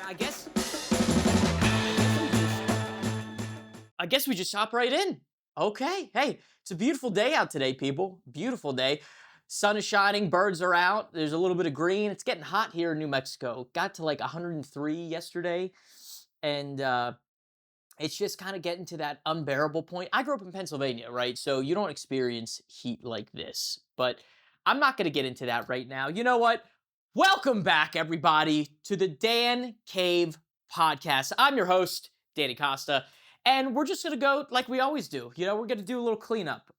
I guess I guess we just hop right in. Okay. Hey, it's a beautiful day out today, people. Beautiful day. Sun is shining, birds are out. There's a little bit of green. It's getting hot here in New Mexico. Got to like 103 yesterday. And it's just kind of getting to that unbearable point. I grew up in Pennsylvania, right? So you don't experience heat like this. But I'm not going to get into that right now. You know what? Welcome back, everybody, to the Dan Cave podcast. I'm your host, Danny Costa, and we're just going to go like we always do. We're going to do a little cleanup.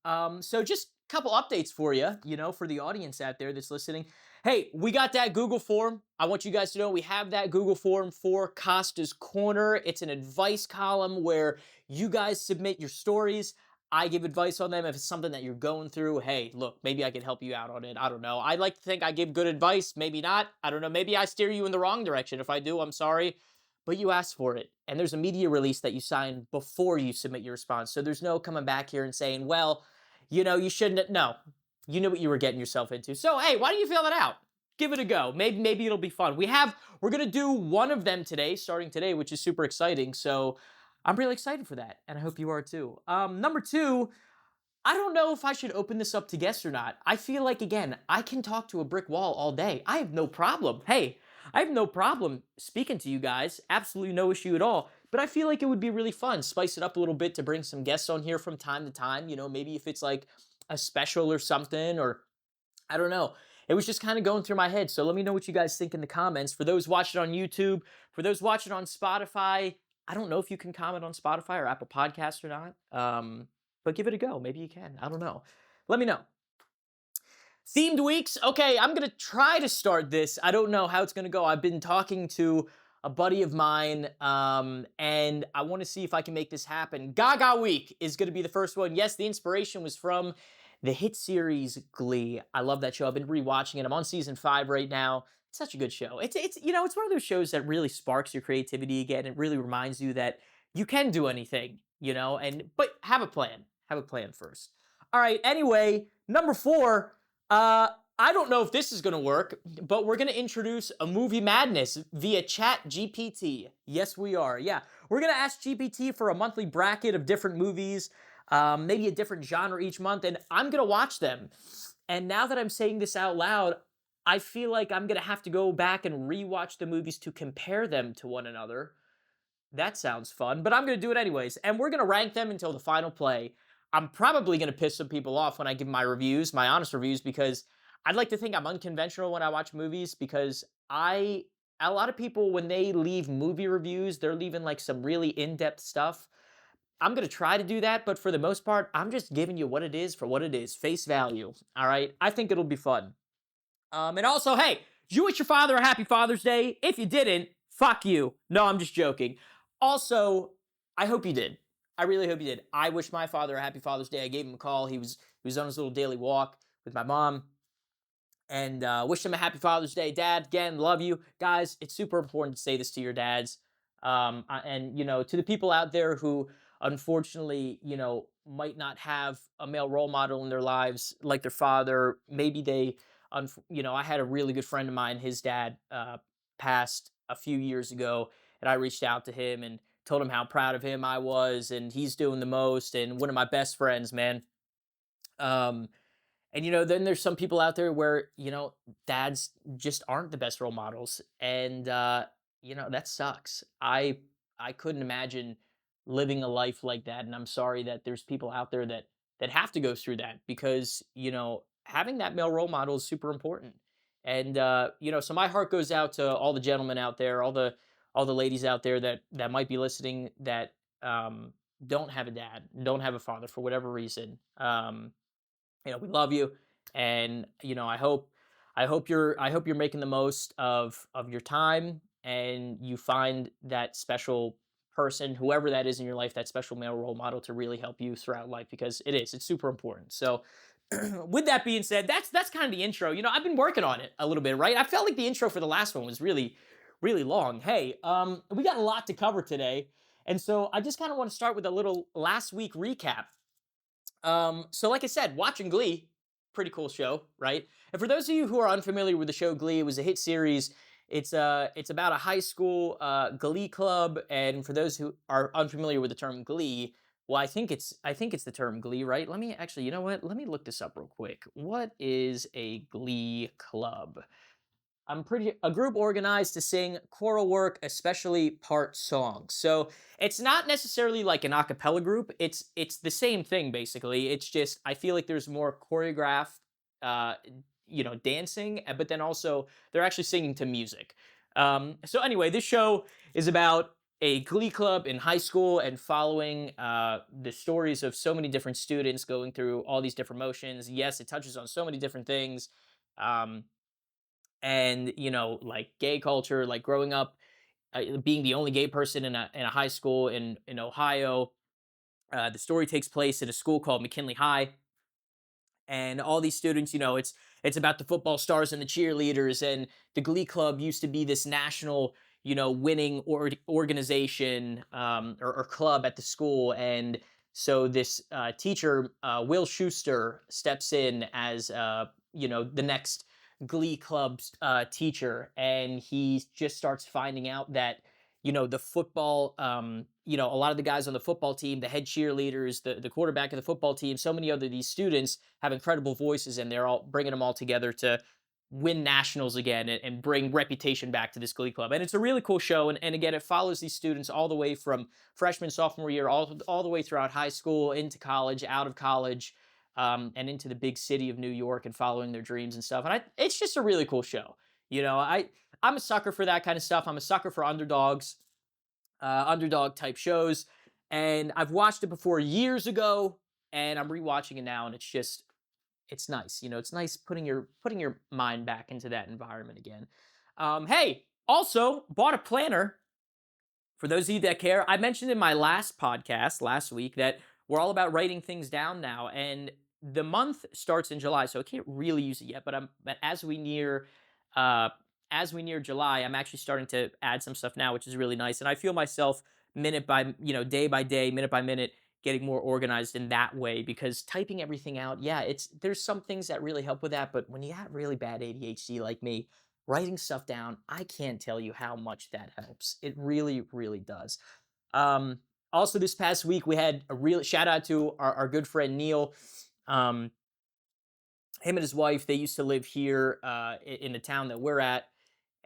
So just a couple updates for you, for the audience out there that's listening. Hey, we got that Google form. I want you guys to know we have that Google form for Costa's Corner. It's an advice column where you guys submit your stories. I give advice on them. If it's something that you're going through, hey, look, maybe I can help you out on it. I don't know. I like to think I give good advice. Maybe not. I don't know. Maybe I steer you in the wrong direction. If I do, I'm sorry. But you asked for it. And there's a media release that you sign before you submit your response. So there's no coming back here and saying, well, you shouldn't. No, you knew what you were getting yourself into. So, hey, why don't you fill that out? Give it a go. Maybe it'll be fun. We're going to do one of them today, starting today, which is super exciting. So I'm really excited for that, and I hope you are too. Number two, I don't know if I should open this up to guests or not. I feel like, again, I can talk to a brick wall all day. I have no problem. Hey, I have no problem speaking to you guys. Absolutely no issue at all. But I feel like it would be really fun. Spice it up a little bit to bring some guests on here from time to time. Maybe if it's like a special or something, or I don't know. It was just kind of going through my head. So let me know what you guys think in the comments. For those watching on YouTube, for those watching on Spotify, I don't know if you can comment on Spotify or Apple Podcasts or not, but give it a go. Maybe you can. I don't know. Let me know. Themed weeks. Okay, I'm going to try to start this. I don't know how it's going to go. I've been talking to a buddy of mine, and I want to see if I can make this happen. Gaga Week is going to be the first one. Yes, the inspiration was from the hit series Glee. I love that show. I've been rewatching it. I'm on season 5 right now. It's such a good show. It's one of those shows that really sparks your creativity again. It really reminds you that you can do anything, but have a plan. Have a plan first. All right. Anyway, number 4. I don't know if this is going to work, but we're going to introduce a movie madness via Chat GPT. Yes, we are. Yeah. We're going to ask GPT for a monthly bracket of different movies, maybe a different genre each month, and I'm going to watch them. And now that I'm saying this out loud, I feel like I'm going to have to go back and rewatch the movies to compare them to one another. That sounds fun, but I'm going to do it anyways. And we're going to rank them until the final play. I'm probably going to piss some people off when I give my reviews, my honest reviews, because I'd like to think I'm unconventional when I watch movies, because a lot of people, when they leave movie reviews, they're leaving like some really in-depth stuff. I'm going to try to do that, but for the most part, I'm just giving you what it is for what it is, face value. All right. I think it'll be fun. And also, hey, did you wish your father a happy Father's Day? If you didn't, fuck you. No, I'm just joking. Also, I hope you did. I really hope you did. I wish my father a happy Father's Day. I gave him a call. He was on his little daily walk with my mom, and wished him a happy Father's Day. Dad, again, love you. Guys, it's super important to say this to your dads. And, to the people out there who, unfortunately, might not have a male role model in their lives like their father. Maybe they, I had a really good friend of mine. His dad passed a few years ago, and I reached out to him and told him how proud of him I was, and he's doing the most, and one of my best friends, man. And then there's some people out there where, dads just aren't the best role models, and that sucks. I couldn't imagine living a life like that, and I'm sorry that there's people out there that have to go through that, because having that male role model is super important. And so my heart goes out to all the gentlemen out there, all the ladies out there that might be listening, that don't have a dad, don't have a father for whatever reason. We love you, and I hope you're making the most of your time, and you find that special person, whoever that is in your life, that special male role model, to really help you throughout life, because it's super important. So with that being said, that's kind of the intro. I've been working on it a little bit, right? I felt like the intro for the last one was really, really long. Hey, we got a lot to cover today, and so I just kind of want to start with a little last week recap. So like I said, watching Glee, pretty cool show, right? And for those of you who are unfamiliar with the show Glee, it was a hit series It's about a high school glee club, and for those who are unfamiliar with the term glee, well, I think it's the term glee, right? Let me actually, you know what? Let me look this up real quick. What is a glee club? I'm pretty a group organized to sing choral work, especially part songs. So it's not necessarily like an a cappella group. It's the same thing basically. It's just I feel like there's more choreographed, uh, dancing, but then also they're actually singing to music. So anyway, this show is about a glee club in high school and following the stories of so many different students going through all these different motions. Yes, it touches on so many different things. Um, and like gay culture, like growing up, being the only gay person in a high school in Ohio. The story takes place in a school called McKinley High, and all these students, it's about the football stars and the cheerleaders, and the glee club used to be this national, winning organization, or club at the school. And so this teacher, Will Schuster, steps in as the next glee club's teacher, and he just starts finding out that the football, a lot of the guys on the football team, the head cheerleaders, the quarterback of the football team, so many other these students have incredible voices, and they're all bringing them all together to win nationals again, and bring reputation back to this glee club. And it's a really cool show. And again, it follows these students all the way from freshman, sophomore year, all the way throughout high school, into college, out of college, and into the big city of New York, and following their dreams and stuff. And it's just a really cool show. I'm a sucker for that kind of stuff. I'm a sucker for underdogs, underdog type shows, and I've watched it before years ago, and I'm rewatching it now, and it's nice. It's nice putting your mind back into that environment again. Hey, also bought a planner. For those of you that care, I mentioned in my last podcast last week that we're all about writing things down now, and the month starts in July, so I can't really use it yet. But uh, as we near July, I'm actually starting to add some stuff now, which is really nice, and I feel myself minute by day by day, minute by minute, getting more organized in that way, because typing everything out, yeah, there's some things that really help with that, but when you have really bad ADHD like me, writing stuff down, I can't tell you how much that helps. It really, really does. Um, Also, this past week, we had a real shout out to our good friend Neil. Um, Him and his wife, they used to live here in the town that we're at,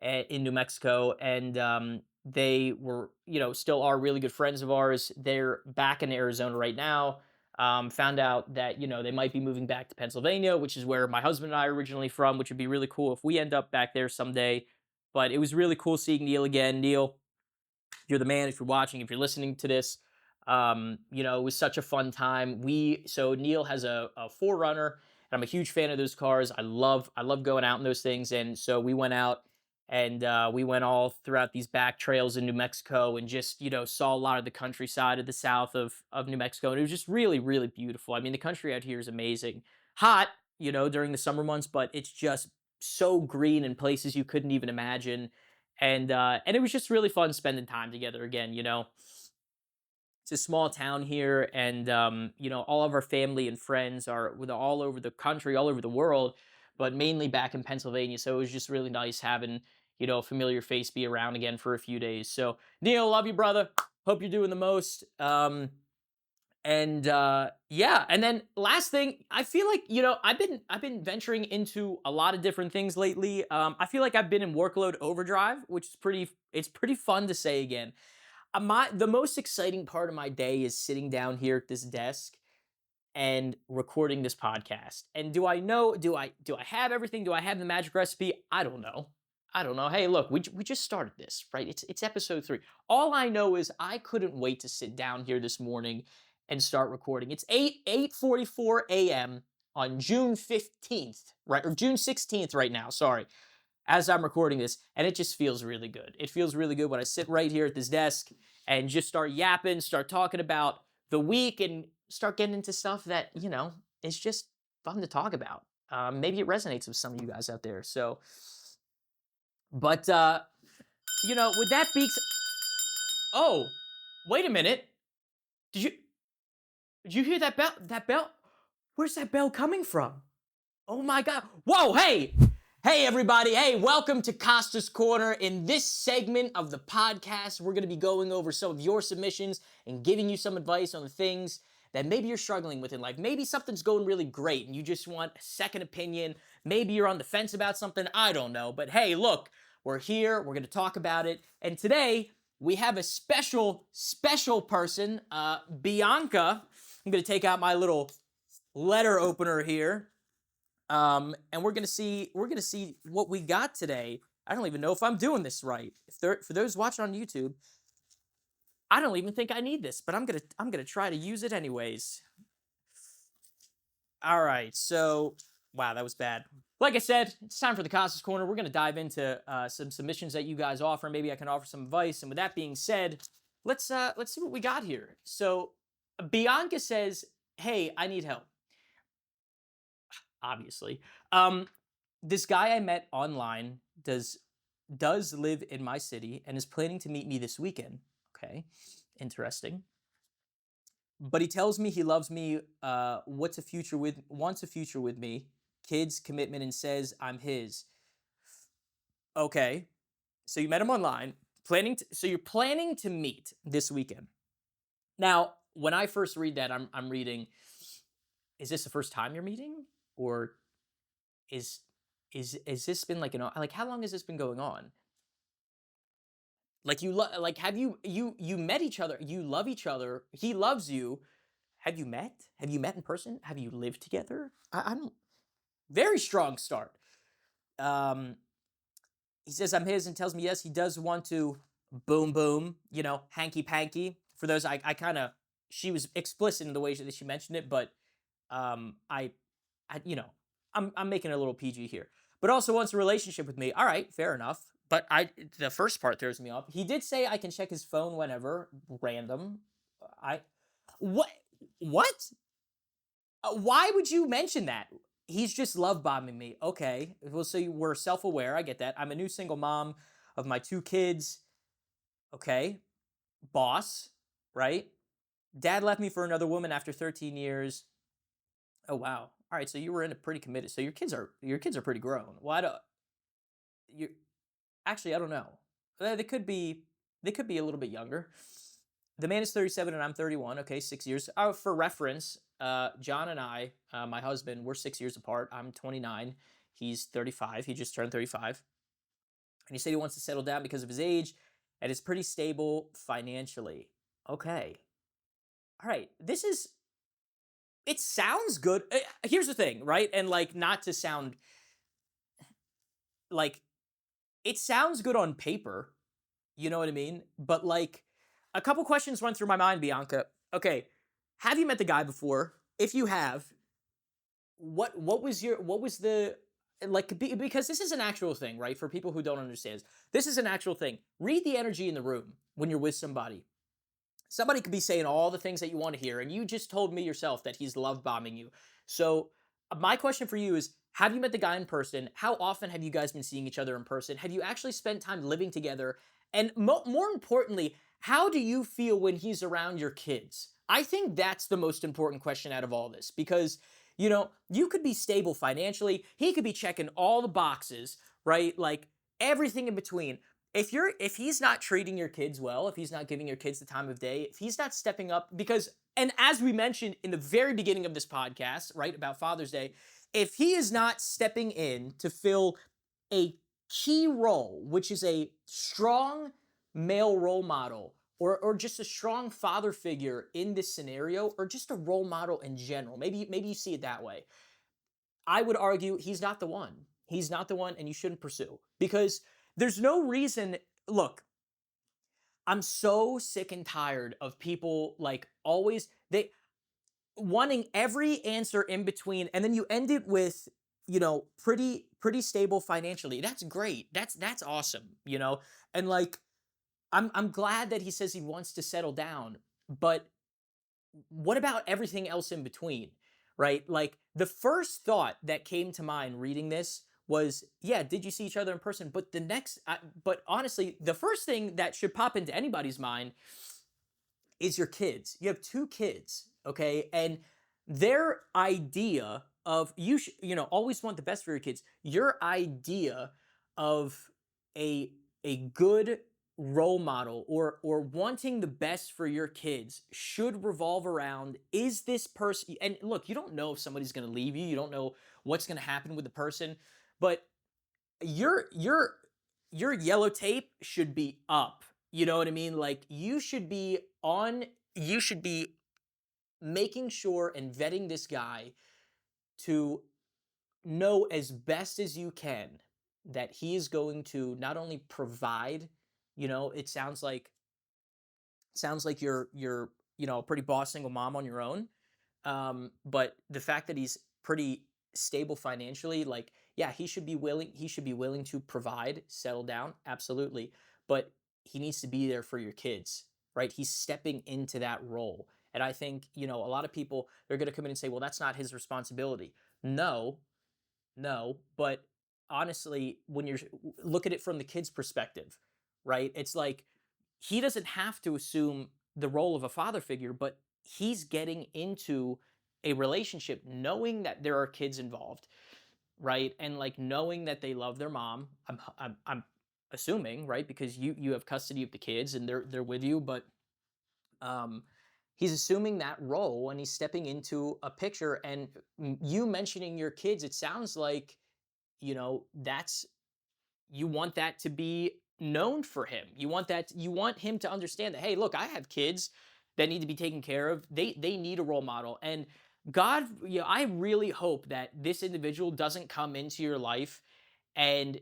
in New Mexico, and they were, still are really good friends of ours. They're back in Arizona right now. Found out that they might be moving back to Pennsylvania, which is where my husband and I are originally from, which would be really cool if we end up back there someday. But it was really cool seeing Neil again. Neil, you're the man. If you're watching, if you're listening to this, it was such a fun time. So Neil has a Forerunner, and I'm a huge fan of those cars. I love going out in those things, and so we went out, and we went all throughout these back trails in New Mexico, and just saw a lot of the countryside of the south of New Mexico, and it was just really, really beautiful. I mean, the country out here is amazing. Hot, during the summer months, but it's just so green in places you couldn't even imagine. And it was just really fun spending time together again. It's a small town here, and all of our family and friends are all over the country, all over the world, but mainly back in Pennsylvania. So it was just really nice having a familiar face be around again for a few days. So Neil, love you, brother. Hope you're doing the most. And yeah, and then last thing, I feel like I've been venturing into a lot of different things lately. I feel like I've been in workload overdrive, which is pretty fun to say again. The most exciting part of my day is sitting down here at this desk and recording this podcast. And do I have everything? Do I have the magic recipe? I don't know. I don't know. Hey, look, we just started this, right? It's episode 3. All I know is I couldn't wait to sit down here this morning and start recording. It's 8:44 a.m. on June 15th, right? Or June 16th right now, sorry, as I'm recording this, and it just feels really good. It feels really good when I sit right here at this desk and just start yapping, start talking about the week, and start getting into stuff that, is just fun to talk about. Maybe it resonates with some of you guys out there. So, but, with that being oh, wait a minute. Did you, did you hear that bell? That bell? Where's that bell coming from? Oh my God. Whoa, hey! Hey, everybody. Hey, welcome to Costa's Corner. In this segment of the podcast, we're going to be going over some of your submissions and giving you some advice on the things that maybe you're struggling with in life. Maybe something's going really great and you just want a second opinion. Maybe you're on the fence about something. I don't know. But hey, look, we're here. We're going to talk about it. And today, we have a special person, Bianca. I'm going to take out my little letter opener here. And we're gonna see what we got today. I don't even know if I'm doing this right. For those watching on YouTube, I don't even think I need this, but I'm gonna try to use it anyways. All right, so wow, that was bad. Like I said, it's time for the Costa's Corner. We're gonna dive into some submissions that you guys offer. Maybe I can offer some advice. And with that being said, let's see what we got here. So Bianca says, "Hey, I need help." Obviously. This guy I met online does live in my city and is planning to meet me this weekend. Okay, interesting. But he tells me he loves me, wants a future with me, kids, commitment, and says I'm his. Okay, so you met him online, so you're planning to meet this weekend. Now, when I first read that, I'm reading, is this the first time you're meeting, or is this been like like how long has this been going on? Like like have you met each other? You love each other. He loves you. Have you met? Have you met in person? Have you lived together? I'm very strong start. Um, he says I'm his and tells me yes, he does want to boom boom, hanky panky. For those I kind of, she was explicit in the way that she mentioned it, but I I'm making a little PG here. But also wants a relationship with me. All right, fair enough. But the first part throws me off. He did say I can check his phone whenever, random. I what what? Why would you mention that? He's just love bombing me. Okay, well, so we're self aware. I get that. I'm a new single mom of my 2 kids. Okay, boss, right? Dad left me for another woman after 13 years. Oh wow. All right, so you were in a pretty committed. So your kids are pretty grown. Well, you actually I don't know. They could be a little bit younger. The man is 37 and I'm 31. Okay, 6 years. For reference, John and I, my husband, we're 6 years apart. I'm 29. He's 35. He just turned 35. And he said he wants to settle down because of his age and is pretty stable financially. Okay. All right. It sounds good. Here's the thing, right? And like, not to sound like, it sounds good on paper. You know what I mean? But like, a couple questions run through my mind, Bianca. Okay, have you met the guy before? If you have, what was the, like, because this is an actual thing, right? For people who don't understand, this is an actual thing. Read the energy in the room when you're with somebody. Somebody could be saying all the things that you want to hear, and you just told me yourself that he's love bombing you. So my question for you is, have you met the guy in person? How often have you guys been seeing each other in person? Have you actually spent time living together? And more importantly, how do you feel when he's around your kids? I think that's the most important question out of all this, because you could be stable financially, he could be checking all the boxes, right? Like, everything in between. If he's not treating your kids well, if he's not giving your kids the time of day, if he's not stepping up, because, and as we mentioned in the very beginning of this podcast, right, about Father's Day, if he is not stepping in to fill a key role, which is a strong male role model, or just a strong father figure in this scenario, or just a role model in general, maybe you see it that way, I would argue he's not the one. He's not the one, and you shouldn't pursue, because there's no reason. Look, I'm so sick and tired of people like always they wanting every answer in between, and then you end it with, pretty stable financially. That's great. That's awesome. And like, I'm glad that he says he wants to settle down, but what about everything else in between, right? Like, the first thought that came to mind reading this was, yeah, did you see each other in person? But but honestly, the first thing that should pop into anybody's mind is your kids. You have 2 kids, okay? And their idea of always want the best for your kids. Your idea of a a good role model or wanting the best for your kids should revolve around, is this person, and look, you don't know if somebody's going to leave you, you don't know what's going to happen with the person, but your your yellow tape should be up. You know what I mean? Like you should be making sure and vetting this guy to know as best as you can that he is going to not only provide, it sounds like you're a pretty boss single mom on your own. But the fact that he's pretty stable financially, like, yeah, he should be willing to provide, settle down, absolutely. But he needs to be there for your kids, right? He's stepping into that role. And I think, a lot of people, they're going to come in and say, well, that's not his responsibility. No, no, but honestly, when you look at it from the kid's perspective, right? It's like he doesn't have to assume the role of a father figure, but he's getting into a relationship knowing that there are kids involved, right? And like knowing that they love their mom. I'm assuming, right? Because you have custody of the kids and they're with you, but um he's assuming that role and he's stepping into a picture. And you mentioning your kids, it sounds like, that's, you want that to be known for him. You want him to understand that, hey, look, I have kids that need to be taken care of. They need a role model. And God, I really hope that this individual doesn't come into your life and,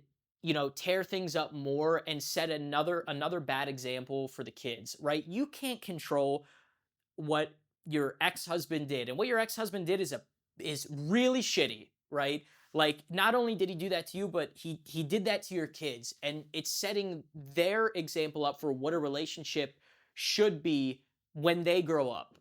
tear things up more and set another bad example for the kids, right? You can't control what your ex-husband did. And what your ex-husband did is really shitty, right? Like, not only did he do that to you, but he did that to your kids. And it's setting their example up for what a relationship should be when they grow up.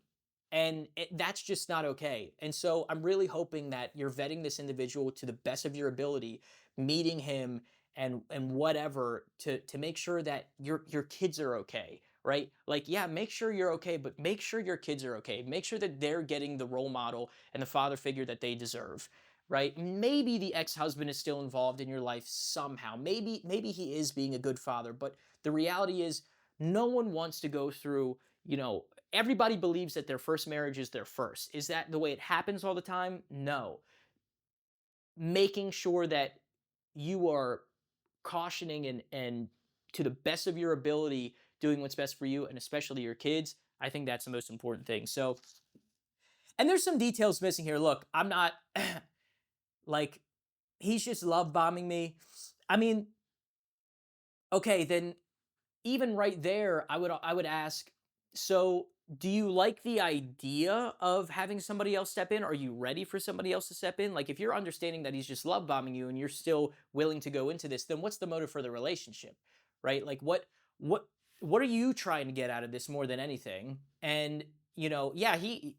And that's just not okay. And so I'm really hoping that you're vetting this individual to the best of your ability, meeting him and whatever to make sure that your kids are okay, right? Like, yeah, make sure you're okay, but make sure your kids are okay. Make sure that they're getting the role model and the father figure that they deserve, right? Maybe the ex-husband is still involved in your life somehow. Maybe he is being a good father, but the reality is no one wants to go through, everybody believes that their first marriage is their first. Is that the way it happens all the time? No. Making sure that you are cautioning and to the best of your ability doing what's best for you and especially your kids, I think that's the most important thing. So, and there's some details missing here. Look, I'm not like, he's just love bombing me. I mean, okay, then even right there, I would ask, so do you like the idea of having somebody else step in? Are you ready for somebody else to step in? Like, if you're understanding that he's just love bombing you and you're still willing to go into this, then what's the motive for the relationship? Right? Like, what what are you trying to get out of this more than anything? And, yeah, he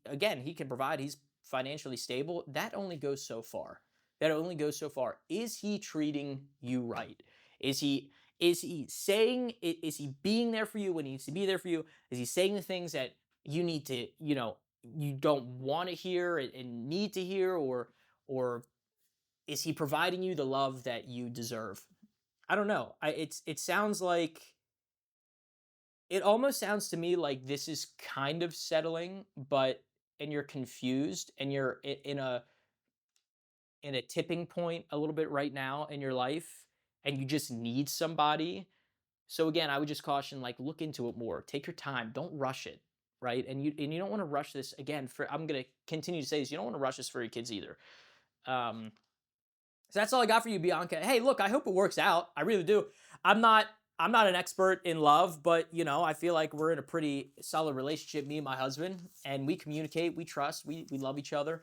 can provide, he's financially stable. That only goes so far. That only goes so far. Is he treating you right? Is he is he being there for you when he needs to be there for you? Is he saying the things that you need to, you don't want to hear and need to hear, or is he providing you the love that you deserve? I don't know. It sounds like, it almost sounds to me like this is kind of settling, but and you're confused and you're in a tipping point a little bit right now in your life and you just need somebody. So again, I would just caution, like, look into it more. Take your time. Don't rush it, right? And you don't want to rush this again. For I'm gonna continue to say this. You don't want to rush this for your kids either. Um, so that's all I got for you, Bianca. Hey, look, I hope it works out. I really do. I'm not I'm not an expert in love, but I feel like we're in a pretty solid relationship, me and my husband, and we communicate, we trust, we love each other.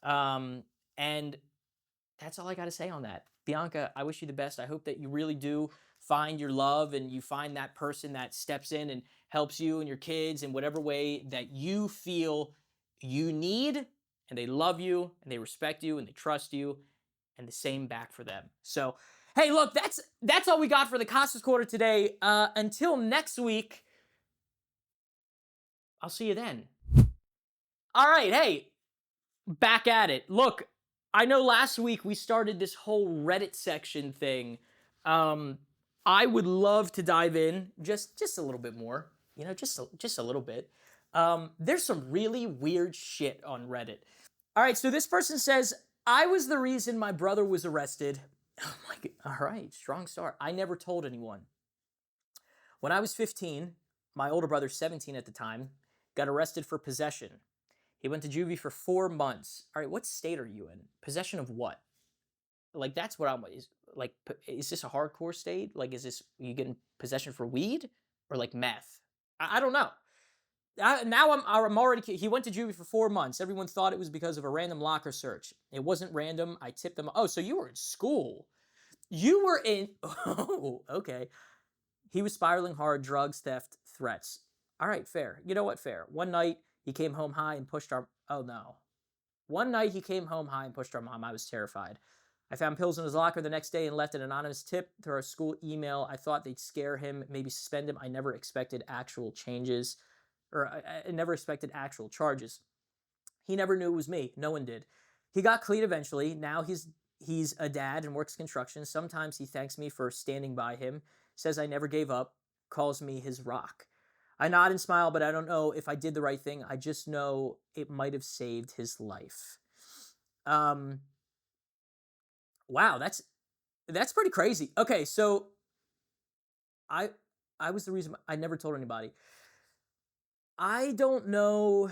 And that's all I got to say on that. Bianca, I wish you the best. I hope that you really do find your love and you find that person that steps in and helps you and your kids in whatever way that you feel you need, and they love you and they respect you and they trust you, and the same back for them. So, hey, look, that's all we got for the Costa's Quarter today. Until next week, I'll see you then. All right, hey, back at it. Look, I know last week we started this whole Reddit section thing. Um, I would love to dive in just a little bit more. Just a little bit. There's some really weird shit on Reddit. All right, so this person says I was the reason my brother was arrested. Oh my god! All right, strong start. I never told anyone. When I was 15, my older brother, 17 at the time, got arrested for possession. He went to juvie for 4 months. All right, what state are you in? Possession of what? Like that's what I'm is like. Is this a hardcore state? Like, is this you getting possession for weed or like meth? I don't know. Now I'm already. He went to juvie for 4 months. Everyone thought it was because of a random locker search. It wasn't random. I tipped them. Oh, so you were in school? You were in. Oh, okay. He was spiraling hard. Drugs, theft, threats. All right, fair. You know what? Fair. One night he came home high and pushed our. Oh no. One night he came home high and pushed our mom. I was terrified. I found pills in his locker the next day and left an anonymous tip through our school email. I thought they'd scare him, maybe suspend him. I never expected actual changes, or I never expected actual charges. He never knew it was me. No one did. He got clean eventually. Now he's a dad and works construction. Sometimes he thanks me for standing by him, says I never gave up, calls me his rock. I nod and smile, but I don't know if I did the right thing. I just know it might have saved his life. Um, wow, that's pretty crazy. Okay, so I I was the reason I never told anybody. I don't know.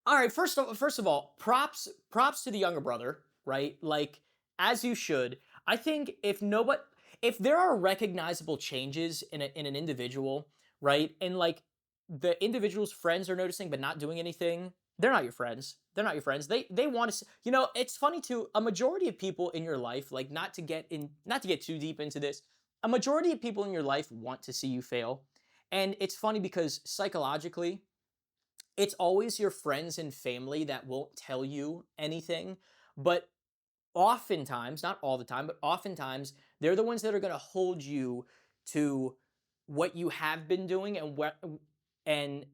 All right, first of all, props to the younger brother, right? Like as you should. I think if there are recognizable changes in an individual, right? And like the individual's friends are noticing but not doing anything, they're not your friends. They're not your friends. They want to it's funny too, a majority of people in your life, like not to get too deep into this, a majority of people in your life want to see you fail. And it's funny because psychologically, it's always your friends and family that won't tell you anything, but oftentimes, not all the time, but oftentimes, they're the ones that are going to hold you to what you have been doing and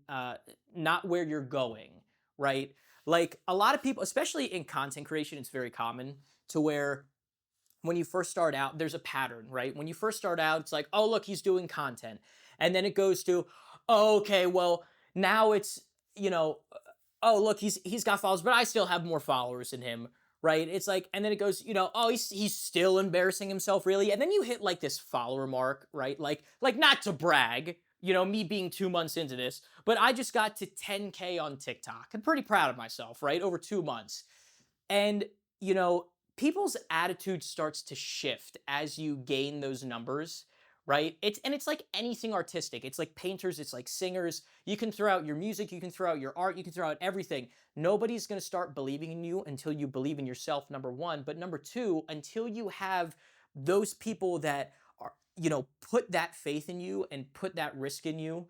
not where you're going, right? Like a lot of people, especially in content creation, it's very common to where when you first start out, there's a pattern, right? When you first start out, it's like, oh, look, he's doing content. And then it goes to, oh, okay, well, now it's, you know, oh, look, he's got followers, but I still have more followers than him, right? It's like, and then it goes, oh, he's still embarrassing himself, really. And then you hit like this follower mark, right? Like not to brag, me being 2 months into this, but I just got to 10K on TikTok. I'm pretty proud of myself, right? Over 2 months. And, you know, people's attitude starts to shift as you gain those numbers, right? It's like anything artistic. It's like painters, it's like singers. You can throw out your music, you can throw out your art, you can throw out everything. Nobody's going to start believing in you until you believe in yourself, number 1, but number 2, until you have those people that are, put that faith in you and put that risk in you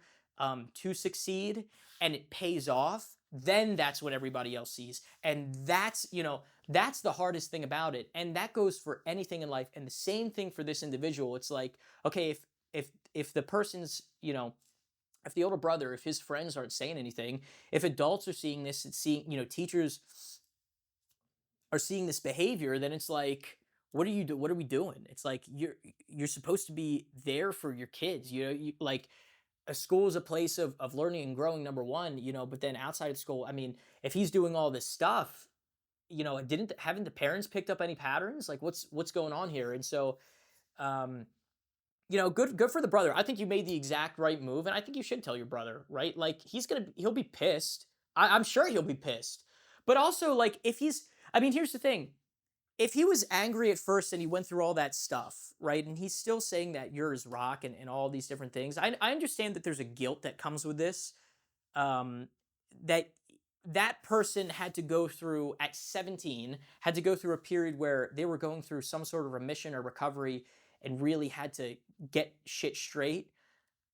to succeed and it pays off, then that's what everybody else sees. And that's the hardest thing about it. And that goes for anything in life. And the same thing for this individual. It's like, okay, if the person's, if the older brother, if his friends aren't saying anything, if adults are seeing this and seeing, teachers are seeing this behavior, then it's like, what are we doing? It's like you're supposed to be there for your kids. Like a school is a place of learning and growing, number 1, but then outside of school, I mean, if he's doing all this stuff, haven't the parents picked up any patterns? Like what's going on here? And so um good for the brother. I think you made the exact right move, and I think you should tell your brother, right? Like he'll be pissed. I'm sure he'll be pissed. But also, like, I mean, here's the thing. If he was angry at first and he went through all that stuff, right? And he's still saying that you're his rock and all these different things. I understand that there's a guilt that comes with this. Um, that person had to go through at 17, had to go through a period where they were going through some sort of remission or recovery and really had to get shit straight.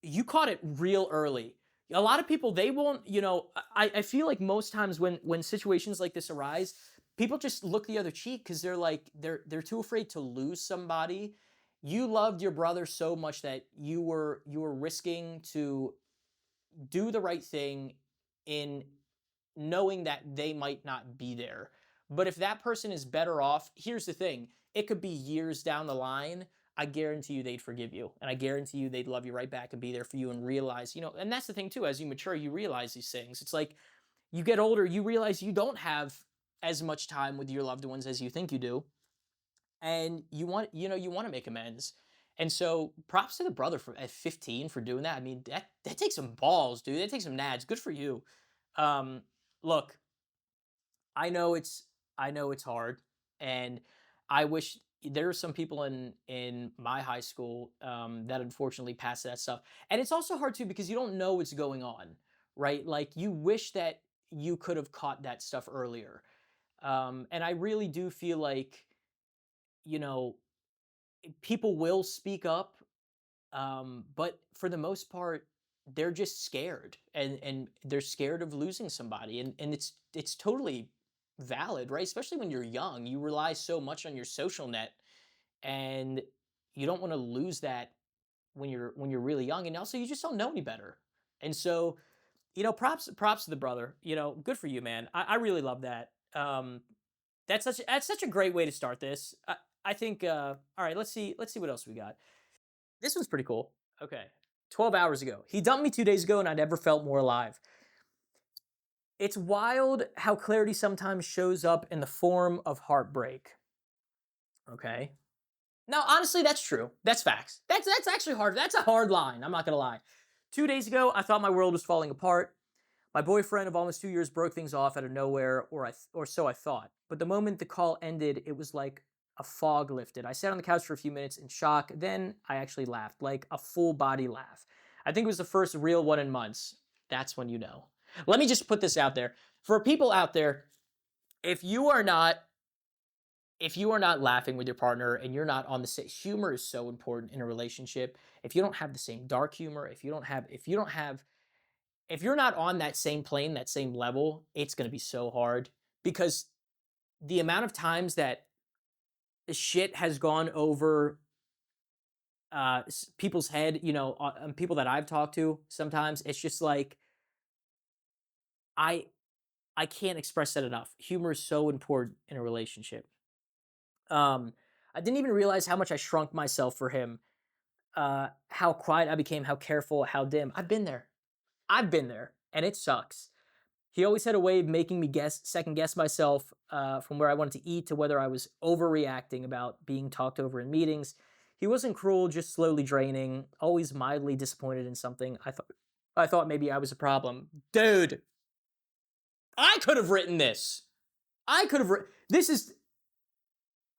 You caught it real early. A lot of people, they won't, I feel like most times when situations like this arise, people just look the other cheek because they're like, they're too afraid to lose somebody. You loved your brother so much that you were risking to do the right thing in knowing that they might not be there, But if that person is better off, here's the thing, it could be years down the line. I guarantee you they'd forgive you. And I guarantee you they'd love you right back and be there for you and realize, and that's the thing too, as you mature, you realize these things. It's like you get older, you realize you don't have as much time with your loved ones as you think you do. And you want to make amends. And so props to the brother for at 15 for doing that. I mean, that takes some balls, dude. That takes some nads. Good for you. Um, Look, I know it's hard, and I wish there are some people in my high school that unfortunately passed that stuff. And it's also hard too because you don't know what's going on, right? Like you wish that you could have caught that stuff earlier. And I really do feel like you know people will speak up, but for the most part, they're just scared, and they're scared of losing somebody, and it's totally valid, right? Especially when you're young, you rely so much on your social net, and you don't want to lose that when you're really young, and also you just don't know any better. And so, props to the brother. Good for you, man. I really love that. That's such a great way to start this. I think. All right, let's see what else we got. This one's pretty cool. Okay. 12 hours ago. He dumped me 2 days ago, and I never felt more alive. It's wild how clarity sometimes shows up in the form of heartbreak. Okay. Now, honestly, that's true. That's facts. That's actually hard. That's a hard line. I'm not gonna lie. 2 days ago, I thought my world was falling apart. My boyfriend of almost 2 years broke things off out of nowhere, or so I thought. But the moment the call ended, it was like a fog lifted. I sat on the couch for a few minutes in shock. Then I actually laughed, like a full body laugh. I think it was the first real one in months. That's when you know. Let me just put this out there. For people out there, if you are not if you are not laughing with your partner and you're not on the same, humor is so important in a relationship. If you don't have the same dark humor, if you're not on that same plane, that same level, it's going to be so hard because the amount of times that shit has gone over people's head, people that I've talked to, sometimes it's just like I I can't express that enough. Humor is so important in a relationship. Um, I didn't even realize how much I shrunk myself for him. How quiet I became, how careful, how dim. I've been there. I've been there, and it sucks. He always had a way of making me second guess myself, from where I wanted to eat to whether I was overreacting about being talked over in meetings. He wasn't cruel, just slowly draining, always mildly disappointed in something. I thought maybe I was a problem. Dude, I could have written this. I could have written this is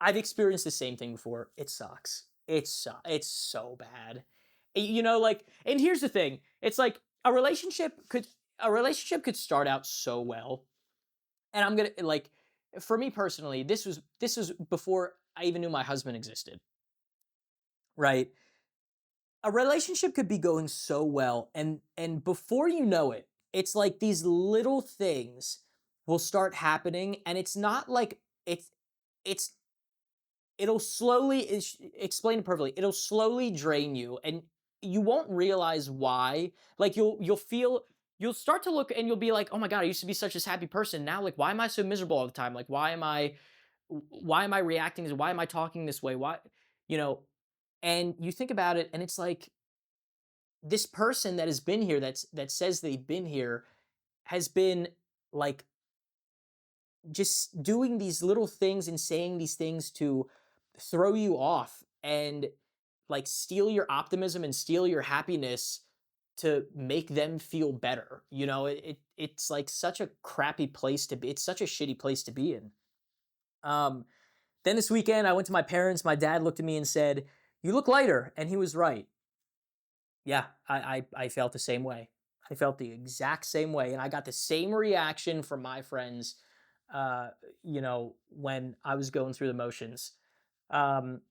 I've experienced the same thing before. It sucks. It's so bad. And here's the thing. It's like a relationship could start out so well. And I'm gonna like for me personally, this was before I even knew my husband existed. Right? A relationship could be going so well, and before you know it, it's like these little things will start happening, and it's not like it's it'll slowly explain it perfectly. It'll slowly drain you, and you won't realize why. Like you'll start to look and you'll be like, oh my god, I used to be such this happy person. Now, like, why am I so miserable all the time? Like, why am I reacting this? Why am I talking this way? Why, you know? And you think about it, and it's like this person that has been here, that says they've been here, has been like just doing these little things and saying these things to throw you off and like steal your optimism and steal your happiness to make them feel better. It's like such a crappy place to be. It's such a shitty place to be in. Um, then this weekend, I went to my parents. My dad looked at me and said, "You look lighter," and he was right. Yeah, I felt the same way. I felt the exact same way, and I got the same reaction from my friends. When I was going through the motions. Um,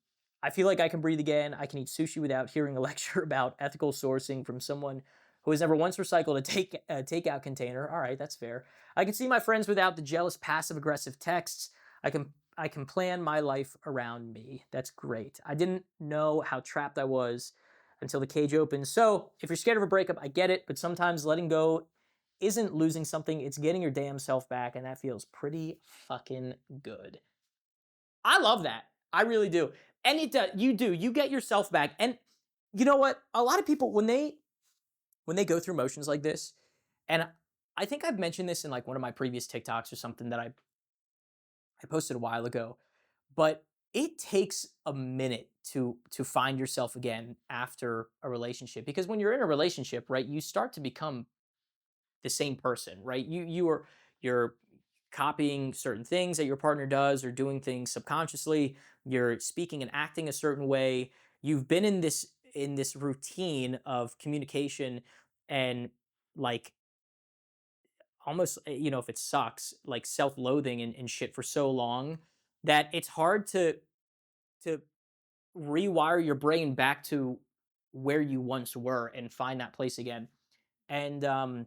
I feel like I can breathe again. I can eat sushi without hearing a lecture about ethical sourcing from someone who has never once recycled a takeout container. All right, that's fair. I can see my friends without the jealous passive aggressive texts. I can plan my life around me. That's great. I didn't know how trapped I was until the cage opened. So, if you're scared of a breakup, I get it, but sometimes letting go isn't losing something, it's getting your damn self back, and that feels pretty fucking good. I love that. I really do. And it does. You do. You get yourself back. And you know what? A lot of people when they go through motions like this, and I think I've mentioned this in like one of my previous TikToks or something that I posted a while ago, but it takes a minute to find yourself again after a relationship, because when you're in a relationship, right, you start to become the same person, right? You're copying certain things that your partner does, or doing things subconsciously. You're speaking and acting a certain way. You've been in this routine of communication and like almost if it sucks, like self-loathing and shit for so long, that it's hard to rewire your brain back to where you once were and find that place again. And um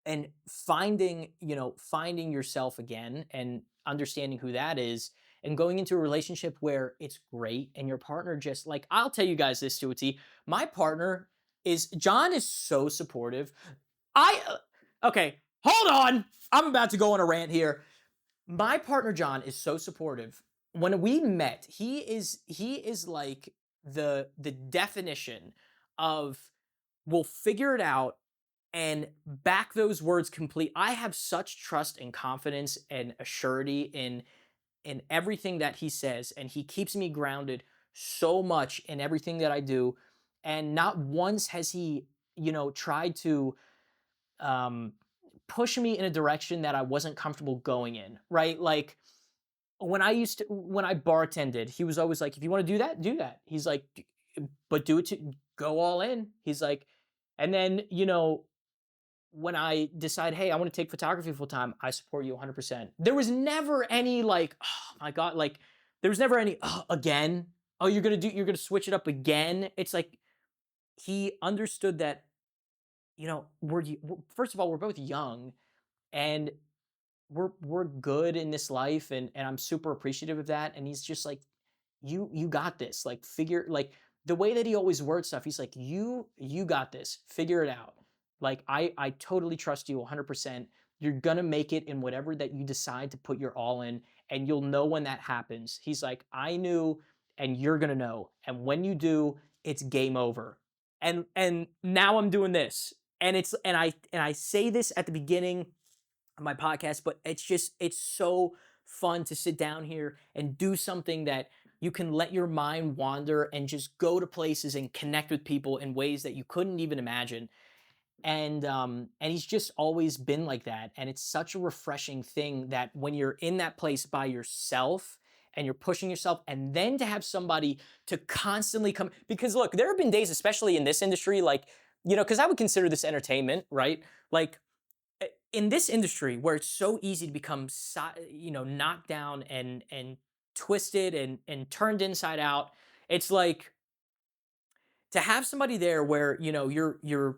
and finding yourself again and understanding who that is, and going into a relationship where it's great, and your partner just like, I'll tell you guys this to a T. My partner is John is so supportive. I Okay, hold on. I'm about to go on a rant here. My partner John is so supportive. When we met, he is like the definition of, we'll figure it out, and back those words complete. I have such trust and confidence and assurity in everything that he says, and he keeps me grounded so much in everything that I do. And not once has he, tried to um, push me in a direction that I wasn't comfortable going in. Right? Like when I bartended, he was always like, "If you want to do that, do that." He's like, "But do it to go all in." He's like, and then when I decide, hey, I want to take photography full time, I support you 100%. There was never any like, oh my God, like there was never any, oh, again. Oh, you're gonna switch it up again. It's like he understood that, first of all, we're both young, and we're good in this life, and I'm super appreciative of that. And he's just like, you got this. Like, figure, like, the way that he always words stuff, he's like, you got this. Figure it out. Like, I totally trust you 100%. You're gonna make it in whatever that you decide to put your all in, and you'll know when that happens. He's like, I knew, and you're gonna know. And when you do, it's game over. And now I'm doing this. And I say this at the beginning of my podcast, but it's so fun to sit down here and do something that you can let your mind wander and just go to places and connect with people in ways that you couldn't even imagine. And he's just always been like that. And it's such a refreshing thing that when you're in that place by yourself and you're pushing yourself, and then to have somebody to constantly come, because look, there have been days, especially in this industry, like, because I would consider this entertainment, right? Like, in this industry where it's so easy to become knocked down and twisted and turned inside out. It's like, to have somebody there where you're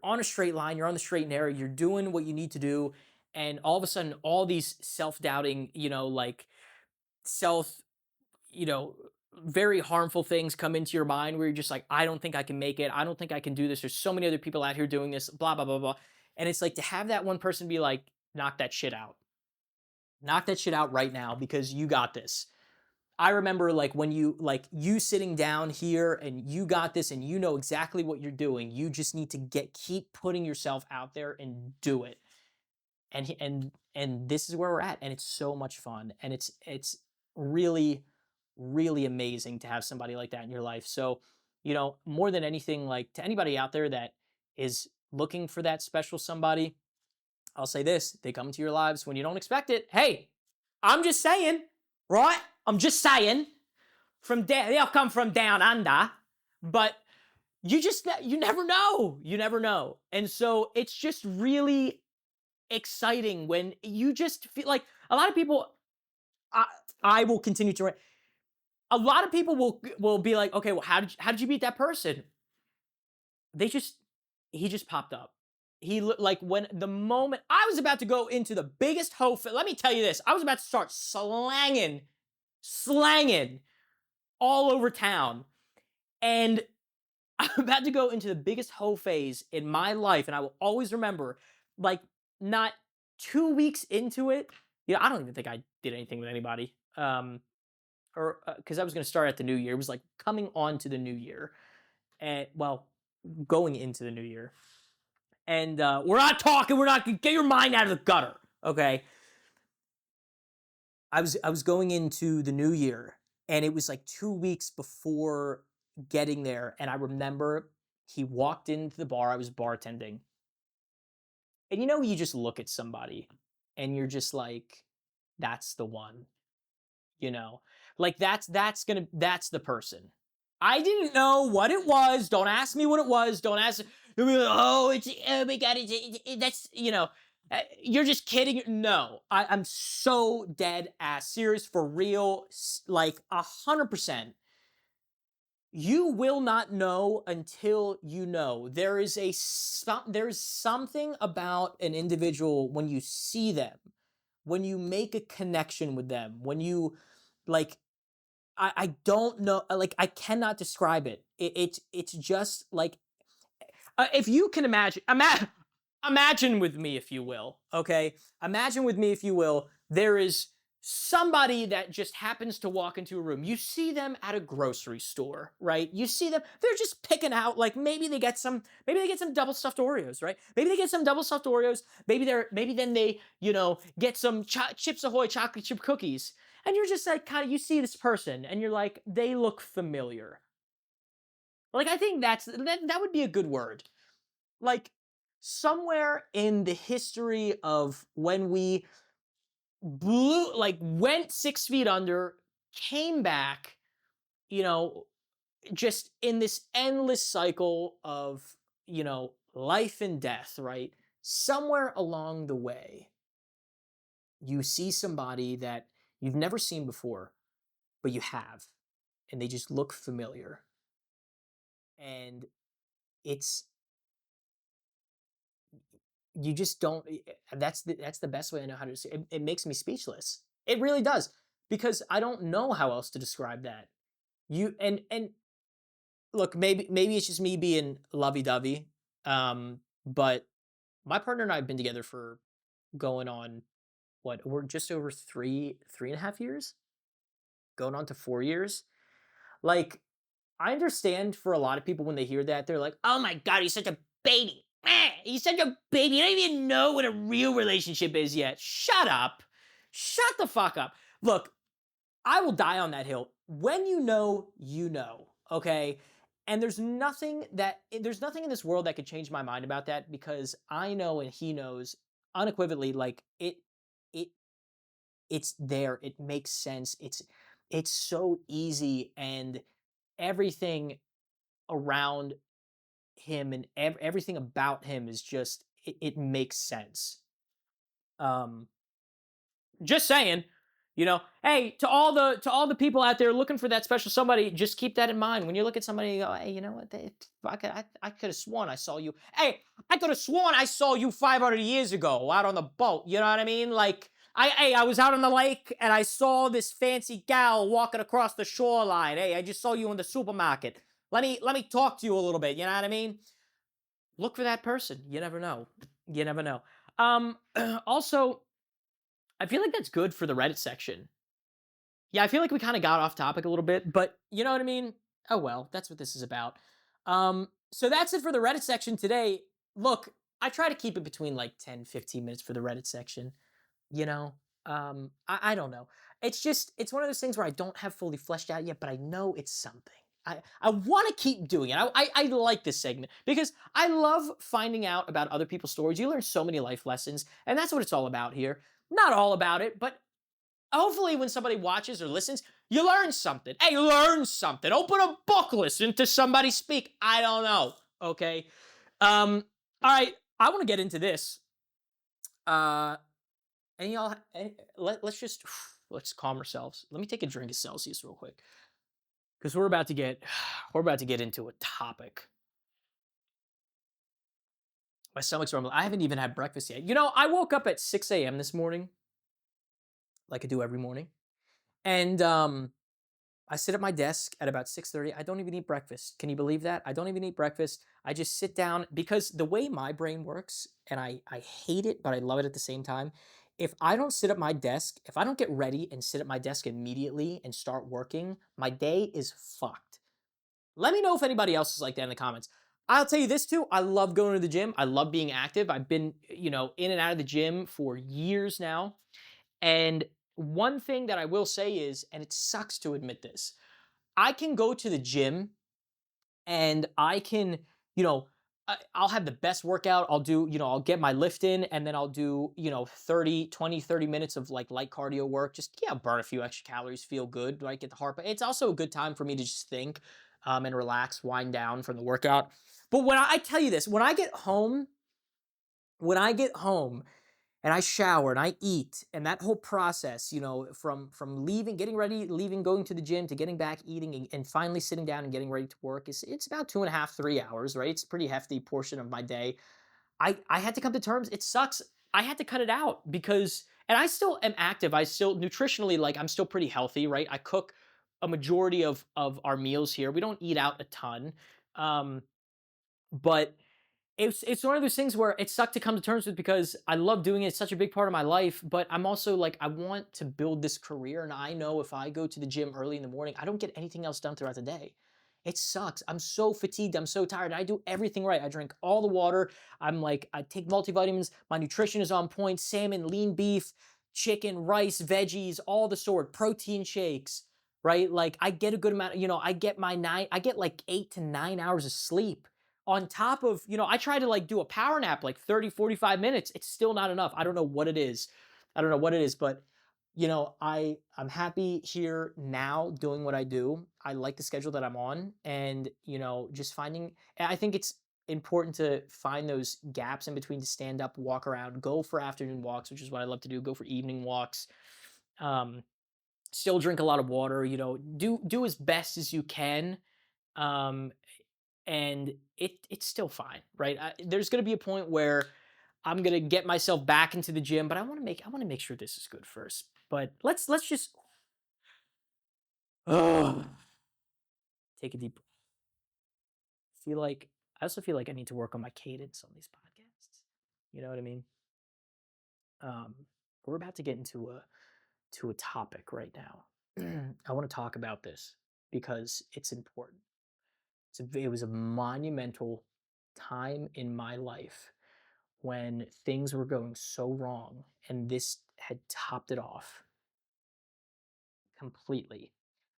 on a straight line, you're on the straight and narrow, you're doing what you need to do, and all of a sudden all these self-doubting, like self you know very harmful things come into your mind, where you're just like, I don't think I can make it, I don't think I can do this, there's so many other people out here doing this, blah blah blah blah. And it's like, to have that one person be like, knock that shit out, knock that shit out right now, because you got this. I remember, like, when you sitting down here, and you got this, and you know exactly what you're doing. You just need to keep putting yourself out there and do it. And this is where we're at, and it's so much fun, and it's really, really amazing to have somebody like that in your life. So, more than anything, like, to anybody out there that is looking for that special somebody, I'll say this: they come into your lives when you don't expect it. Hey, I'm just saying, right? I'm just saying, they'll come from down under, but you never know. You never know. And so it's just really exciting when you just feel like, a lot of people, I, I will continue to, a lot of people will be like, okay, well, how did you meet that person? They just He just popped up. Like, when the moment I was about to go into the biggest let me tell you this, I was about to start slanging all over town. And I'm about to go into the biggest hoe phase in my life. And I will always remember like not 2 weeks into it, I don't even think I did anything with anybody. Or because I was going to start at the new year. It was like coming on to the new year, and well, going into the new year. And we're not talking. We're not get your mind out of the gutter, okay? I was going into the new year, and it was like 2 weeks before getting there, and I remember he walked into the bar. I was bartending, and you just look at somebody, and you're just like, that's the one, you know, like that's the person. I didn't know what it was. Don't ask me what it was. Don't ask. Oh, it's oh my god, that's you're just kidding. No, I'm so dead ass serious for real, like 100%. You will not know until you know. There's something about an individual when you see them, when you make a connection with them, when you like I don't know, like I cannot describe it. It's just like if you can imagine with me if you will, okay? Imagine with me if you will, there is somebody that just happens to walk into a room. You see them at a grocery store, right? You see them, they're just picking out like maybe they get some double stuffed Oreos, right? Maybe they get some double stuffed Oreos. Maybe then they, get some Chips Ahoy chocolate chip cookies. And you're just like kind of you see this person and you're like they look familiar. Like I think that would be a good word. Like somewhere in the history of when we went 6 feet under, came back, you know, just in this endless cycle of, life and death, right? Somewhere along the way, you see somebody that you've never seen before, but you have, and they just look familiar. And it's you just don't that's the best way I know how to say it. It makes me speechless. It really does because I don't know how else to describe that. You and look, maybe it's just me being lovey-dovey. But my partner and I have been together for going on what we're just over 3.5 years, going on to 4 years. Like I understand for a lot of people when they hear that, they're like, "Oh my god, he's such a baby. He's such a baby. You don't even know what a real relationship is yet." Shut up. Shut the fuck up. Look, I will die on that hill. When you know, okay? And there's nothing in this world that could change my mind about that because I know and he knows unequivocally like it it's there. It makes sense. It's so easy and everything around him and everything about him is just it makes sense. Um, just saying, hey, to all the people out there looking for that special somebody, just keep that in mind when you look at somebody. You go, hey, you know what? I could have sworn I saw you. Hey, I could have sworn I saw you 500 years ago out on the boat. You know what I mean? Like I was out on the lake and I saw this fancy gal walking across the shoreline. Hey, I just saw you in the supermarket. Let me talk to you a little bit. You know what I mean? Look for that person. You never know. You never know. Um, also, I feel like that's good for the Reddit section. Yeah, I feel like we kind of got off topic a little bit, but you know what I mean? Oh well, that's what this is about. So that's it for the Reddit section today. Look, I try to keep it between like 10, 15 minutes for the Reddit section. You know, I don't know. It's one of those things where I don't have fully fleshed out yet, but I know it's something. I want to keep doing it. I like this segment because I love finding out about other people's stories. You learn so many life lessons, and that's what it's all about here. Not all about it, but hopefully when somebody watches or listens, you learn something. Hey, learn something. Open a book, listen to somebody speak. I don't know. Okay. All right. I want to get into this. Uh, and y'all, let's calm ourselves. Let me take a drink of Celsius real quick because we're about to get into a topic. My stomach's rumbling. I haven't even had breakfast yet. I woke up at 6 a.m. this morning, like I do every morning, and I sit at my desk at about 6:30. I don't even eat breakfast. Can you believe that? I don't even eat breakfast. I just sit down because the way my brain works, and I hate it, but I love it at the same time. If I don't sit at my desk, if I don't get ready and sit at my desk immediately and start working, my day is fucked. Let me know if anybody else is like that in the comments. I'll tell you this too. I love going to the gym. I love being active. I've been, in and out of the gym for years now. And one thing that I will say is, and it sucks to admit this, I can go to the gym and I can, you know, I'll have the best workout. I'll do, I'll get my lift in and then I'll do, 30 minutes of like light cardio work. Just, yeah, burn a few extra calories, feel good, right? Get the heart. But it's also a good time for me to just think and relax, wind down from the workout. But when I tell you this, when I get home and I shower and I eat and that whole process, from leaving, getting ready, leaving, going to the gym to getting back, eating, and finally sitting down and getting ready to work is it's about 2.5, 3 hours, right? It's a pretty hefty portion of my day. I had to come to terms. It sucks. I had to cut it out because, and I still am active. I still nutritionally, like I'm still pretty healthy, right? I cook a majority of our meals here. We don't eat out a ton. Um, but it's one of those things where it sucked to come to terms with because I love doing it. It's such a big part of my life, but I'm also like, I want to build this career. And I know if I go to the gym early in the morning, I don't get anything else done throughout the day. It sucks. I'm so fatigued. I'm so tired. I do everything right. I drink all the water. I take multivitamins. My nutrition is on point. Salmon, lean beef, chicken, rice, veggies, all the sort, protein shakes, right? Like I get a good amount, I get like 8 to 9 hours of sleep on top of, I try to like do a power nap like 30, 45 minutes. It's still not enough. I don't know what it is. I don't know what it is, but I'm happy here now doing what I do. I like the schedule that I'm on and, just I think it's important to find those gaps in between to stand up, walk around, go for afternoon walks, which is what I love to do, go for evening walks. Um, Still drink a lot of water, do as best as you can. Um, and it's still fine, right? There's going to be a point where I'm going to get myself back into the gym, but I want to make sure this is good first. But let's just uh, take a deep breath. Feel like I also feel like I need to work on my cadence on these podcasts. You know what I mean? Um, we're about to get into a topic right now. I want to talk about this because it's important. It was a monumental time in my life when things were going so wrong, and this had topped it off completely.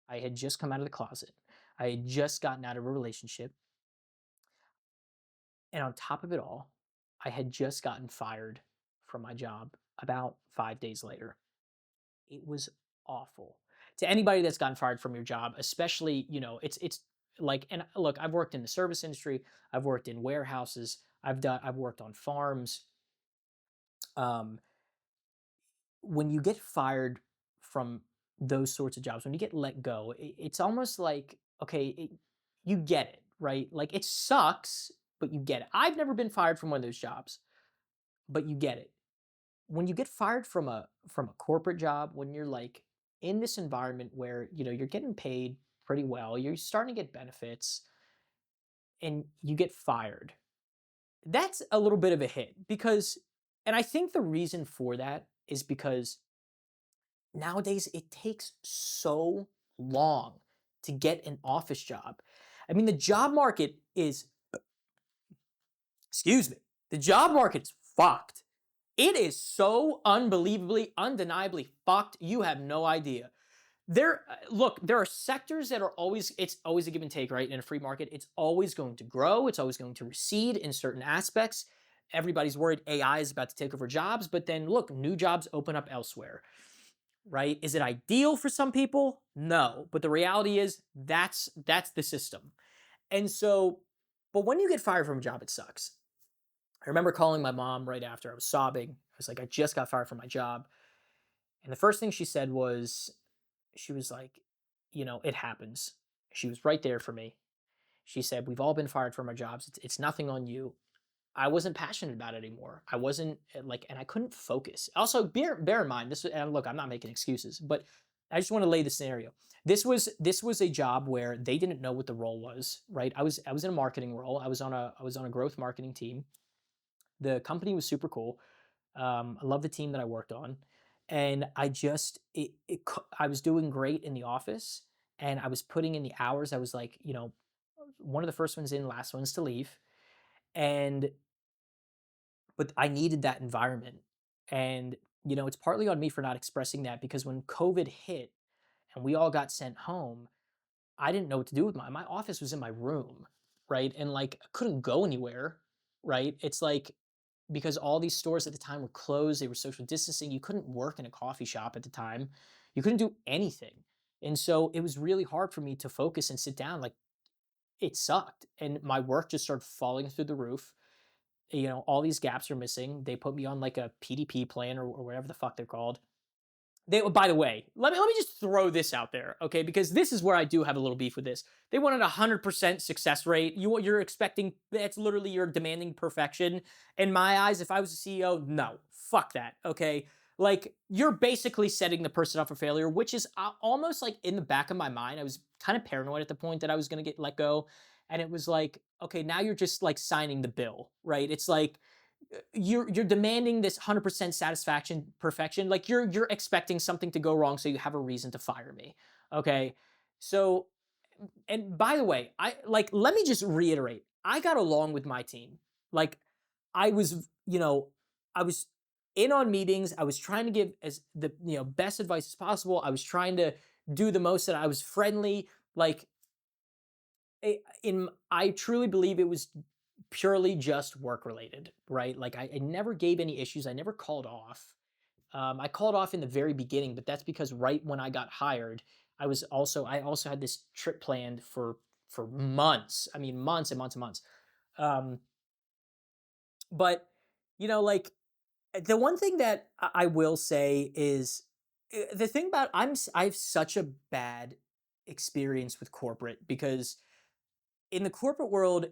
I had just come out of the closet. I had just gotten out of a relationship. And on top of it all, I had just gotten fired from my job about 5 days later. It was awful. To anybody that's gotten fired from your job, especially, it's like, and look, I've worked in the service industry, I've worked in warehouses, I've worked on farms. Um, when you get fired from those sorts of jobs, when you get let go, it's almost like, okay, you get it, right? Like it sucks, but you get it. I've never been fired from one of those jobs, but you get it. When you get fired from a corporate job, when you're like in this environment where, you're getting paid pretty well, you're starting to get benefits and you get fired. That's a little bit of a hit because and I think the reason for that is because nowadays it takes so long to get an office job. I mean, the job market is, excuse me, the job market's fucked. It is so unbelievably, undeniably fucked. You have no idea. There are sectors that are it's always a give and take, right? In a free market, it's always going to grow. It's always going to recede in certain aspects. Everybody's worried AI is about to take over jobs, but then look, new jobs open up elsewhere, right? Is it ideal for some people? No, but the reality is that's the system. And so, but when you get fired from a job, it sucks. I remember calling my mom right after. I was sobbing. I was like, I just got fired from my job. And the first thing she said was, she was like, it happens. She was right there for me. She said, we've all been fired from our jobs. It's nothing on you. I wasn't passionate about it anymore. I wasn't like, and I couldn't focus. Also, bear in mind, and look, I'm not making excuses, but I just want to lay the scenario. This was a job where they didn't know what the role was, right? I was in a marketing role. I was on a growth marketing team. The company was super cool. I love the team that I worked on, and I was doing great in the office, and I was putting in the hours. I was like, one of the first ones in, last ones to leave, and but I needed that environment, and it's partly on me for not expressing that because when COVID hit and we all got sent home, I didn't know what to do with my office was in my room, right? And like I couldn't go anywhere, right? It's like because all these stores at the time were closed, they were social distancing. You couldn't work in a coffee shop at the time. You couldn't do anything. And so it was really hard for me to focus and sit down. Like it sucked. And my work just started falling through the roof. All these gaps are missing. They put me on like a PDP plan or whatever the fuck they're called. By the way, let me just throw this out there, okay? Because this is where I do have a little beef with this. They wanted 100% success rate. You're expecting that's literally you're demanding perfection. In my eyes, if I was a CEO, no, fuck that, okay? Like you're basically setting the person up for failure, which is almost like in the back of my mind. I was kind of paranoid at the point that I was going to get let go, and it was like, okay, now you're just like signing the bill, right? It's like you're demanding this 100% satisfaction perfection, like you're expecting something to go wrong so you have a reason to fire me, okay? So, and by the way, I like let me just reiterate, I got along with my team. Like I was, I was in on meetings, I was trying to give as the best advice as possible, I was trying to do the most, that I was friendly, like I truly believe it was purely just work related, right? Like I never gave any issues. I never called off. I called off in the very beginning, but that's because right when I got hired, I also had this trip planned for months. I mean, months and months and months. Um, but like the one thing that I will say is the thing about I have such a bad experience with corporate because in the corporate world,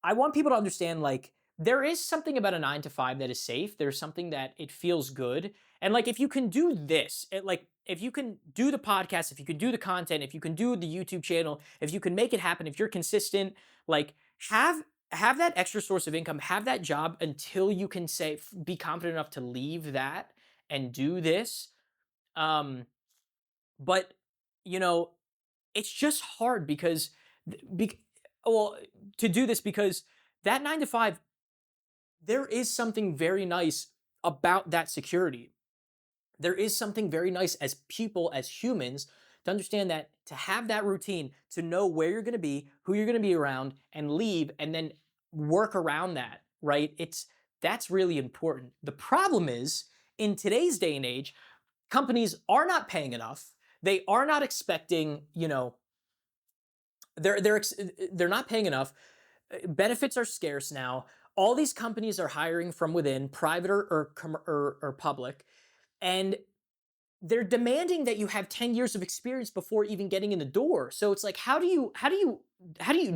I want people to understand like there is something about a 9 to 5 that is safe. There's something that it feels good. And like if you can do this, like if you can do the podcast, if you can do the content, if you can do the YouTube channel, if you can make it happen, if you're consistent, like have that extra source of income, have that job until you can say be confident enough to leave that and do this. Um but you know, it's just hard because be, well to do this because that 9 to 5, there is something very nice about that security. There is something very nice as people, as humans, to understand that to have that routine, to know where you're going to be, who you're going to be around, and leave, and then work around that, right? That's really important. The problem is in today's day and age, companies are not paying enough. They are not expecting, they're not paying enough. Benefits are scarce now. All these companies are hiring from within, private or public, and they're demanding that you have 10 years of experience before even getting in the door. So it's like, how do you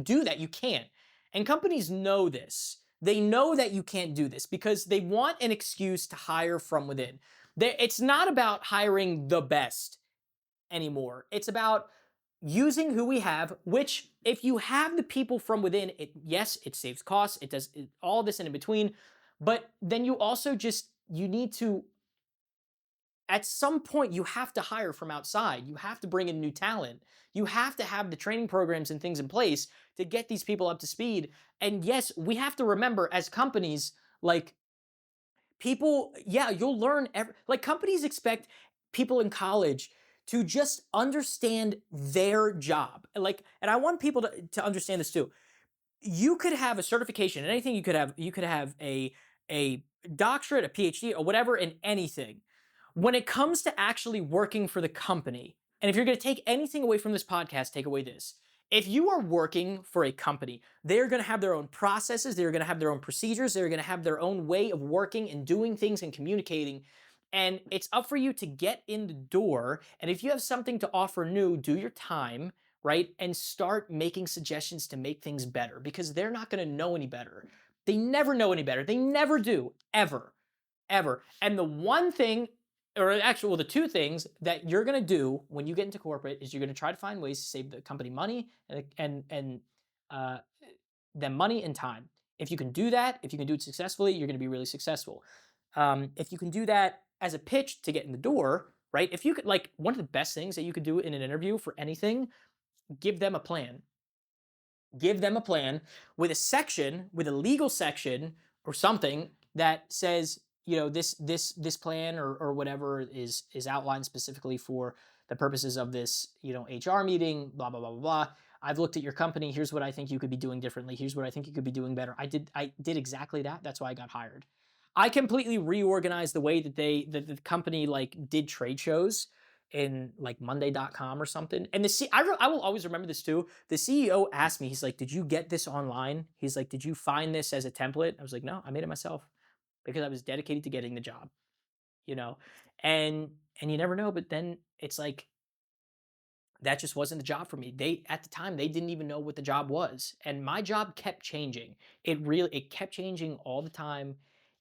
do that? You can't. And companies know this. They know that you can't do this because they want an excuse to hire from within. It's not about hiring the best anymore. It's about using who we have, which if you have the people from within, yes, it saves costs, it does all this and in between, but then you also you need to, at some point, you have to hire from outside. You have to bring in new talent. You have to have the training programs and things in place to get these people up to speed. And yes, we have to remember as companies, like people, yeah, you'll learn like companies expect people in college to just understand their job. And I want people to understand this too. You could have a certification in anything. You could have a doctorate, a PhD, or whatever in anything. When it comes to actually working for the company, and if you're going to take anything away from this podcast, take away this. If you are working for a company, they're going to have their own processes, they're going to have their own procedures, they're going to have their own way of working and doing things and communicating. And it's up for you to get in the door. And if you have something to offer new, do your time, right? And start making suggestions to make things better because they're not going to know any better. They never know any better. They never do, ever, ever. And the one thing or actually, well, the two things that you're going to do when you get into corporate is you're going to try to find ways to save the company money and uh, them money and time. If you can do that, if you can do it successfully, you're going to be really successful. If you can do that as a pitch to get in the door, right? If you could, like, one of the best things that you could do in an interview for anything, give them a plan. Give them a plan with a section, with a legal section or something that says, this plan or whatever is outlined specifically for the purposes of this, HR meeting, blah blah blah blah blah. I've looked at your company. Here's what I think you could be doing differently. Here's what I think you could be doing better. I did exactly that. That's why I got hired. I completely reorganized the way that the company like did trade shows in like Monday.com or something. And I will always remember this too. The CEO asked me, he's like, "Did you get this online?" He's like, "Did you find this as a template?" I was like, "No, I made it myself because I was dedicated to getting the job." You know, and and you never know, but then it's like that just wasn't the job for me. They at the time they didn't even know what the job was, and my job kept changing. It kept changing all the time,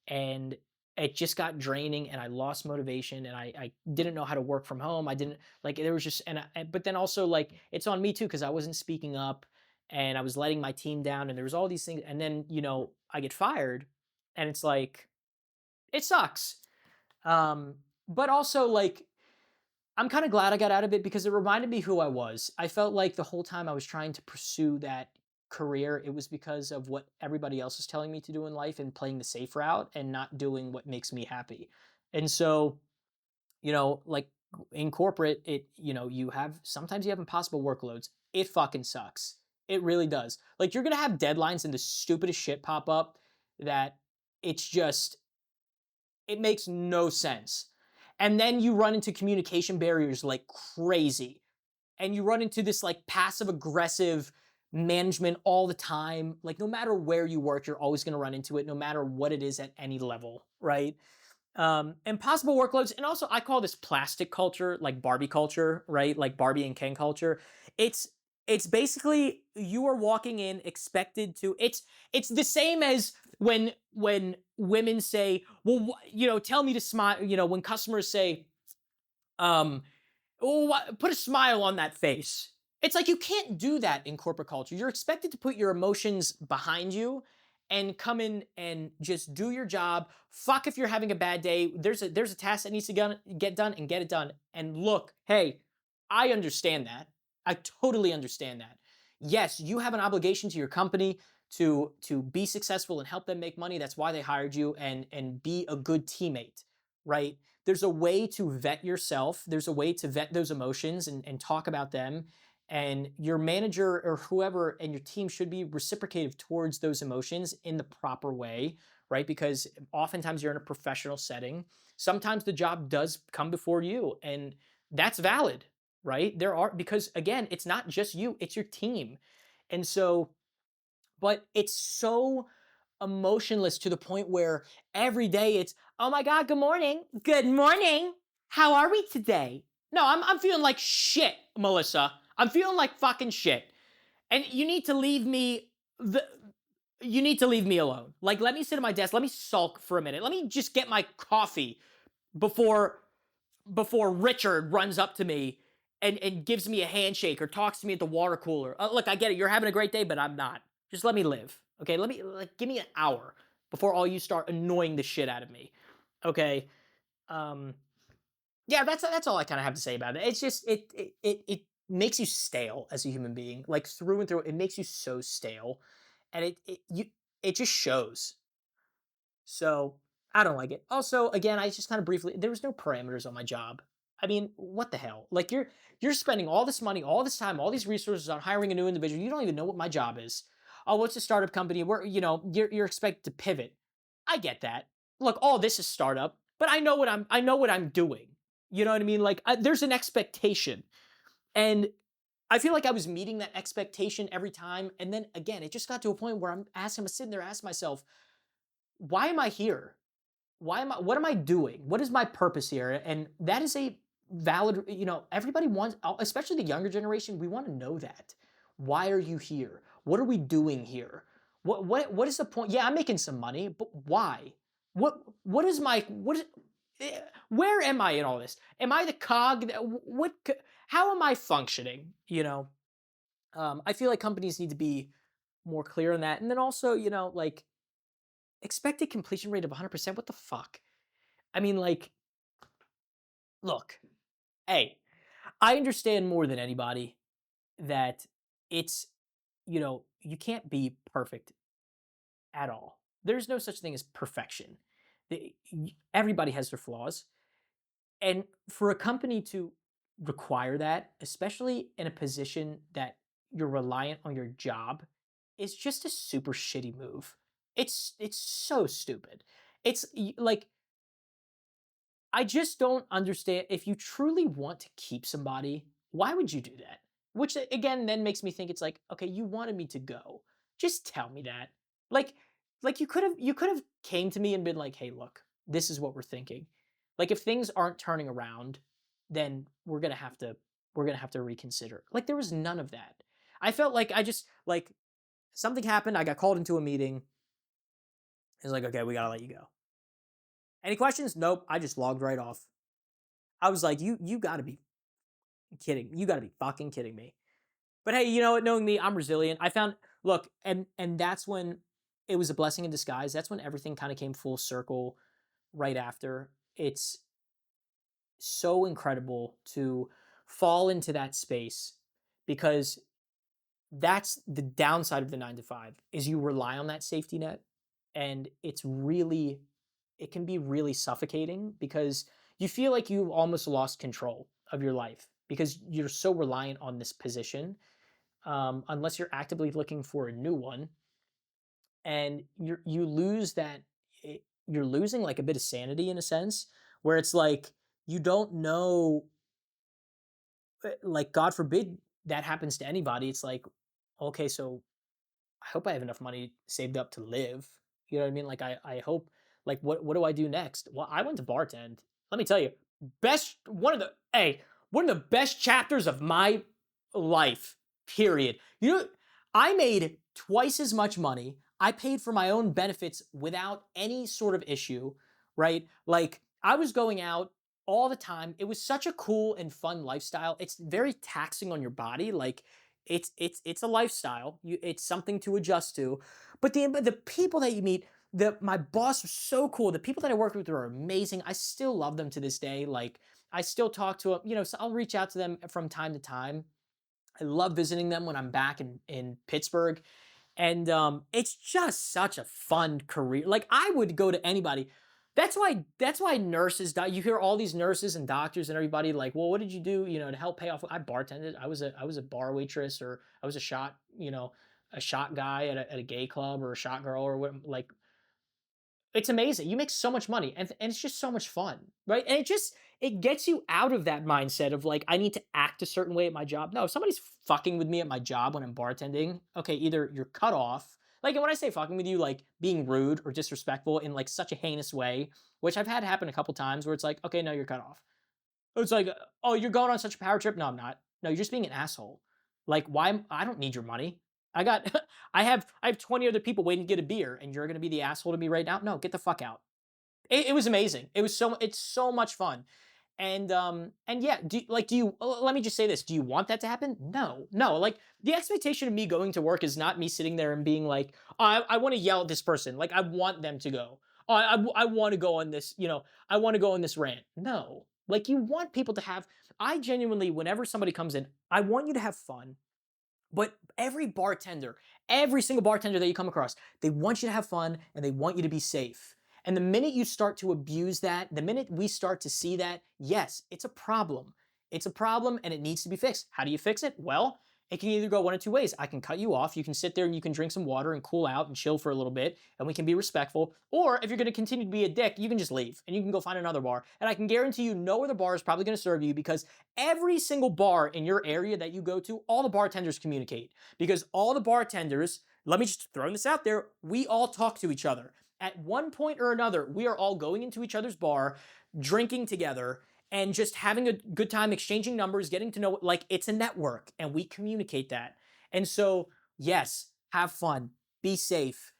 and it just got draining, and I lost motivation, and I didn't know how to work from home. I didn't like there was just but then also like it's on me too because I wasn't speaking up, and I was letting my team down, and there was all these things, and then I get fired, and it's like it sucks. Um, but also like I'm kind of glad I got out of it because it reminded me who I was. I felt like the whole time I was trying to pursue that career, it was because of what everybody else is telling me to do in life and playing the safe route and not doing what makes me happy. And so, like in corporate, sometimes you have impossible workloads. It fucking sucks. It really does. Like you're going to have deadlines and the stupidest shit pop up that it's just it makes no sense. And then you run into communication barriers like crazy. And you run into this like passive aggressive management all the time. Like no matter where you work, you're always going to run into it, no matter what it is at any level, right? Impossible workloads, and also I call this plastic culture, like Barbie culture, right? Like Barbie and Ken culture. It's it's basically you are walking in expected to. It's the same as when women say, well, tell me to smile. When customers say, um, oh, put a smile on that face. It's like you can't do that in corporate culture. You're expected to put your emotions behind you and come in and just do your job. Fuck if you're having a bad day. There's a task that needs to get done and get it done. And look, hey, I understand that. I totally understand that. Yes, you have an obligation to your company to be successful and help them make money. That's why they hired you and be a good teammate, right? There's a way to vet yourself. There's a way to vet those emotions and talk about them. And your manager or whoever and your team should be reciprocative towards those emotions in the proper way, right? Because oftentimes you're in a professional setting. Sometimes the job does come before you, and that's valid, right? Because again, it's not just you, it's your team. And so, but it's so emotionless to the point where every day it's, oh my God, good morning. Good morning. How are we today? No, I'm feeling like shit, Melissa. I'm feeling like fucking shit. And the you need to leave me alone. Like let me sit at my desk. Let me sulk for a minute. Let me just get my coffee before Richard runs up to me and gives me a handshake or talks to me at the water cooler. Look, I get it. You're having a great day, but I'm not. Just let me live. Okay? Give me an hour before all you start annoying the shit out of me. Okay? Um yeah, that's all I kind of have to say about it. It's just it makes you stale as a human being. Like through and through, it makes you so stale. And it just shows. So I don't like it. Also, again, I just kind of briefly there was no parameters on my job. I mean, what the hell? Like you're spending all this money, all this time, all these resources on hiring a new individual. You don't even know what my job is. Oh, what's a startup company? Where you're expected to pivot. I get that. Look, all this is startup, but I know what I'm doing. You know what I mean? Like there's an expectation, and I feel like I was meeting that expectation every time. And then again, it just got to a point where I'm sitting there asking myself, why am I here? What am I doing? What is my purpose here? And that is a valid, everybody wants, especially the younger generation, we want to know that. Why are you here? What are we doing here? What is the point? Yeah, I'm making some money, but why? What is my, what is, where am I in all this? Am I the cog? How am I functioning? I feel like companies need to be more clear on that. And then also, like expected completion rate of 100%. What the fuck? I mean, like, look, hey, I understand more than anybody that it's, you can't be perfect at all. There's no such thing as perfection. Everybody has their flaws. And for a company to require that, especially in a position that you're reliant on your job, is just a super shitty move. It's so stupid. Like I just don't understand if you truly want to keep somebody, why would you do that? Which again then makes me think it's like, okay, you wanted me to go. Just tell me that. Like you could have came to me and been like, "Hey, look, this is what we're thinking." Like if things aren't turning around, then we're going to have to reconsider. Like there was none of that. I felt like I just like something happened, I got called into a meeting. It's like, "Okay, we got to let you go." Any questions? Nope. I just logged right off. I was like, you got to be kidding. You got to be fucking kidding me. But hey, you know what? Knowing me, I'm resilient. I found look, and that's when it was a blessing in disguise. That's when everything kind of came full circle right after. It's so incredible to fall into that space because that's the downside of the 9 to 5 is you rely on that safety net and it can be really suffocating because you feel like you've almost lost control of your life because you're so reliant on this position, unless you're actively looking for a new one, and you lose that. You're losing like a bit of sanity in a sense, where it's like you don't know, like God forbid that happens to anybody. It's like, okay, so I hope I have enough money saved up to live. You know what I mean? Like I hope like what do I do next? Well, I went to bartend. Let me tell you, best one of the best chapters of my life. Period. I made twice as much money. I paid for my own benefits without any sort of issue, right? Like I was going out all the time. It was such a cool and fun lifestyle. It's very taxing on your body. Like it's a lifestyle. It's something to adjust to. But the people that you meet, my boss was so cool. The people that I worked with were amazing. I still love them to this day. Like I still talk to them. So I'll reach out to them from time to time. I love visiting them when I'm back in Pittsburgh. And it's just such a fun career. Like I would go to anybody. That's why nurses die. You hear all these nurses and doctors and everybody like, well, what did you do, to help pay off? I bartended. I was a bar waitress, or I was a shot guy at a gay club, or a shot girl, or what. Like it's amazing. You make so much money, and it's just so much fun, right? And it gets you out of that mindset of like I need to act a certain way at my job. No, if somebody's fucking with me at my job when I'm bartending, okay, either you're cut off. Like when I say fucking with you, like being rude or disrespectful in like such a heinous way, which I've had happen a couple times where it's like, okay, no, you're cut off. It's like, oh, you're going on such a power trip? No, I'm not. No, you're just being an asshole. Like, why? I don't need your money. I got, I have 20 other people waiting to get a beer, and you're gonna be the asshole to me right now? No, get the fuck out. It was amazing. It's so much fun. And yeah, let me just say this. Do you want that to happen? No, no. Like the expectation of me going to work is not me sitting there and being like, oh, I want to yell at this person. Like I want them to go. Oh, I want to go on this, I want to go on this rant. No, like you want people to have, I genuinely, whenever somebody comes in, I want you to have fun. But every single bartender that you come across, they want you to have fun and they want you to be safe. And the minute you start to abuse that, the minute we start to see that, yes, it's a problem. It's a problem and it needs to be fixed. How do you fix it? Well, it can either go one of two ways. I can cut you off. You can sit there and you can drink some water and cool out and chill for a little bit, and we can be respectful. Or if you're going to continue to be a dick, you can just leave and you can go find another bar. And I can guarantee you no other bar is probably going to serve you, because every single bar in your area that you go to, all the bartenders communicate. Because all the bartenders, let me just throw this out there, we all talk to each other. At one point or another, we are all going into each other's bar, drinking together, and just having a good time, exchanging numbers, getting to know, like it's a network, and we communicate that. And so, yes, have fun, be safe.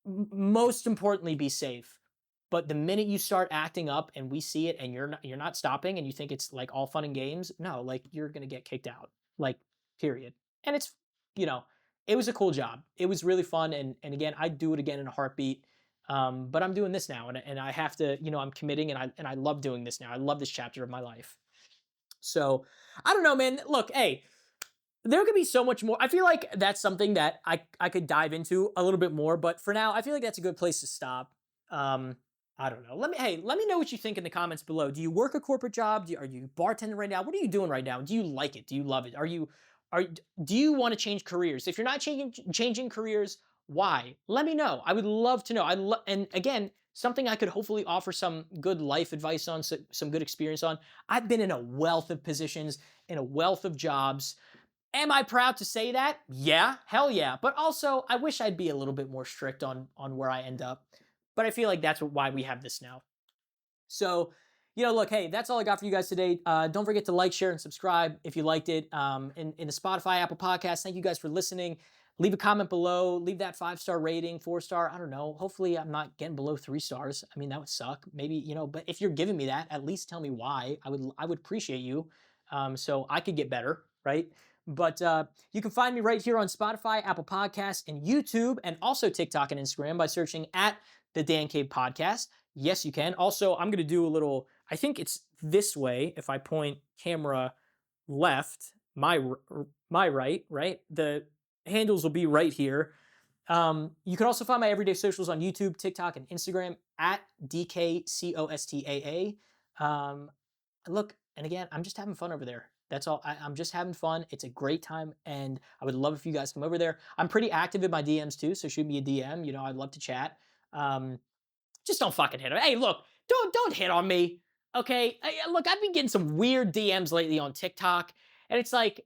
Most importantly, be safe. But the minute you start acting up and we see it and you're not stopping and you think it's like all fun and games, no, like you're gonna get kicked out. Like, period. And it's, you know, it was a cool job. It was really fun. And again, I'd do it again in a heartbeat. But I'm doing this now and I have to, I'm committing and I love doing this now. I love this chapter of my life. So I don't know, man. Look, hey, there could be so much more. I feel like that's something that I could dive into a little bit more, but for now, I feel like that's a good place to stop. Um, I don't know. Let me know what you think in the comments below. Do you work a corporate job? Are you bartending right now? What are you doing right now? Do you like it? Do you love it? Do you want to change careers? If you're not changing careers, why? Let me know. I would love to know. And again, something I could hopefully offer some good life advice on, some good experience on. I've been in a wealth of positions, in a wealth of jobs. Am I proud to say that? Yeah, hell yeah. But also, I wish I'd be a little bit more strict on where I end up. But I feel like that's why we have this now. So, look, hey, that's all I got for you guys today. Don't forget to like, share, and subscribe if you liked it. In the Spotify, Apple Podcasts, thank you guys for listening. Leave a comment below. Leave that 5-star rating, 4-star. I don't know. Hopefully, I'm not getting below 3 stars. I mean, that would suck. Maybe, but if you're giving me that, at least tell me why. I would appreciate you, so I could get better, right? But you can find me right here on Spotify, Apple Podcasts, and YouTube, and also TikTok and Instagram by searching at the Dan Cave Podcast. Yes, you can. Also, I'm going to do a little, I think it's this way. If I point camera left, my right, the handles will be right here. You can also find my everyday socials on YouTube, TikTok, and Instagram at DKCOSTAA. Look, and again, I'm just having fun over there. That's all. I'm just having fun. It's a great time, and I would love if you guys come over there. I'm pretty active in my DMs too, so shoot me a DM. I'd love to chat. Just don't fucking hit on. Hey, look, don't hit on me, okay? Look, I've been getting some weird DMs lately on TikTok, and it's like,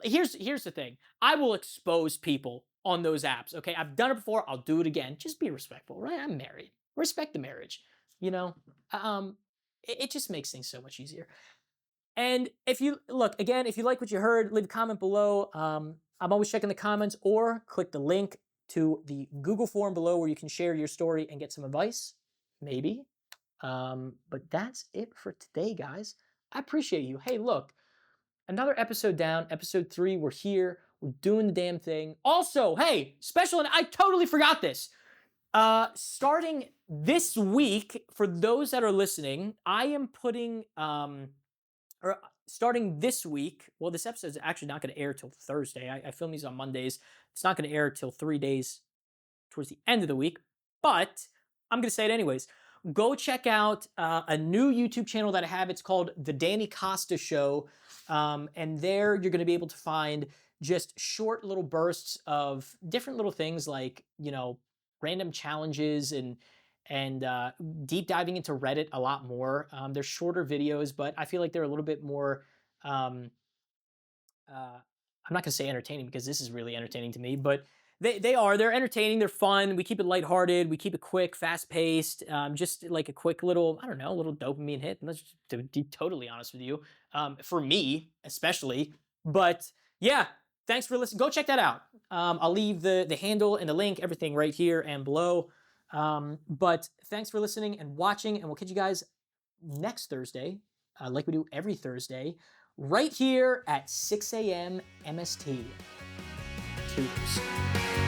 here's the thing. I will expose people on those apps, okay? I've done it before. I'll do it again. Just be respectful, right? I'm married. Respect the marriage. It just makes things so much easier. And if you like what you heard, leave a comment below. I'm always checking the comments, or click the link to the Google form below where you can share your story and get some advice, maybe. But that's it for today, guys. I appreciate you. Hey, look, another episode down, episode 3. We're here. We're doing the damn thing. Also, hey, special, and I totally forgot this. Starting this week, for those that are listening, I am putting, starting this week, well, this episode is actually not going to air till Thursday. I film these on Mondays. It's not going to air till 3 days towards the end of the week, but I'm going to say it anyways. Go check out a new YouTube channel that I have. It's called The Danny Costa Show. And there you're going to be able to find just short little bursts of different little things like, random challenges and deep diving into Reddit a lot more. They're shorter videos, but I feel like they're a little bit more, I'm not gonna say entertaining because this is really entertaining to me, but they're entertaining, they're fun. We keep it lighthearted, we keep it quick, fast paced, just like a quick little, I don't know, a little dopamine hit. Let's just to be totally honest with you, for me especially. But yeah, thanks for listening. Go check that out. I'll leave the handle and the link, everything right here and below. But thanks for listening and watching, and we'll catch you guys next Thursday, like we do every Thursday, right here at 6 a.m. MST. Cheers.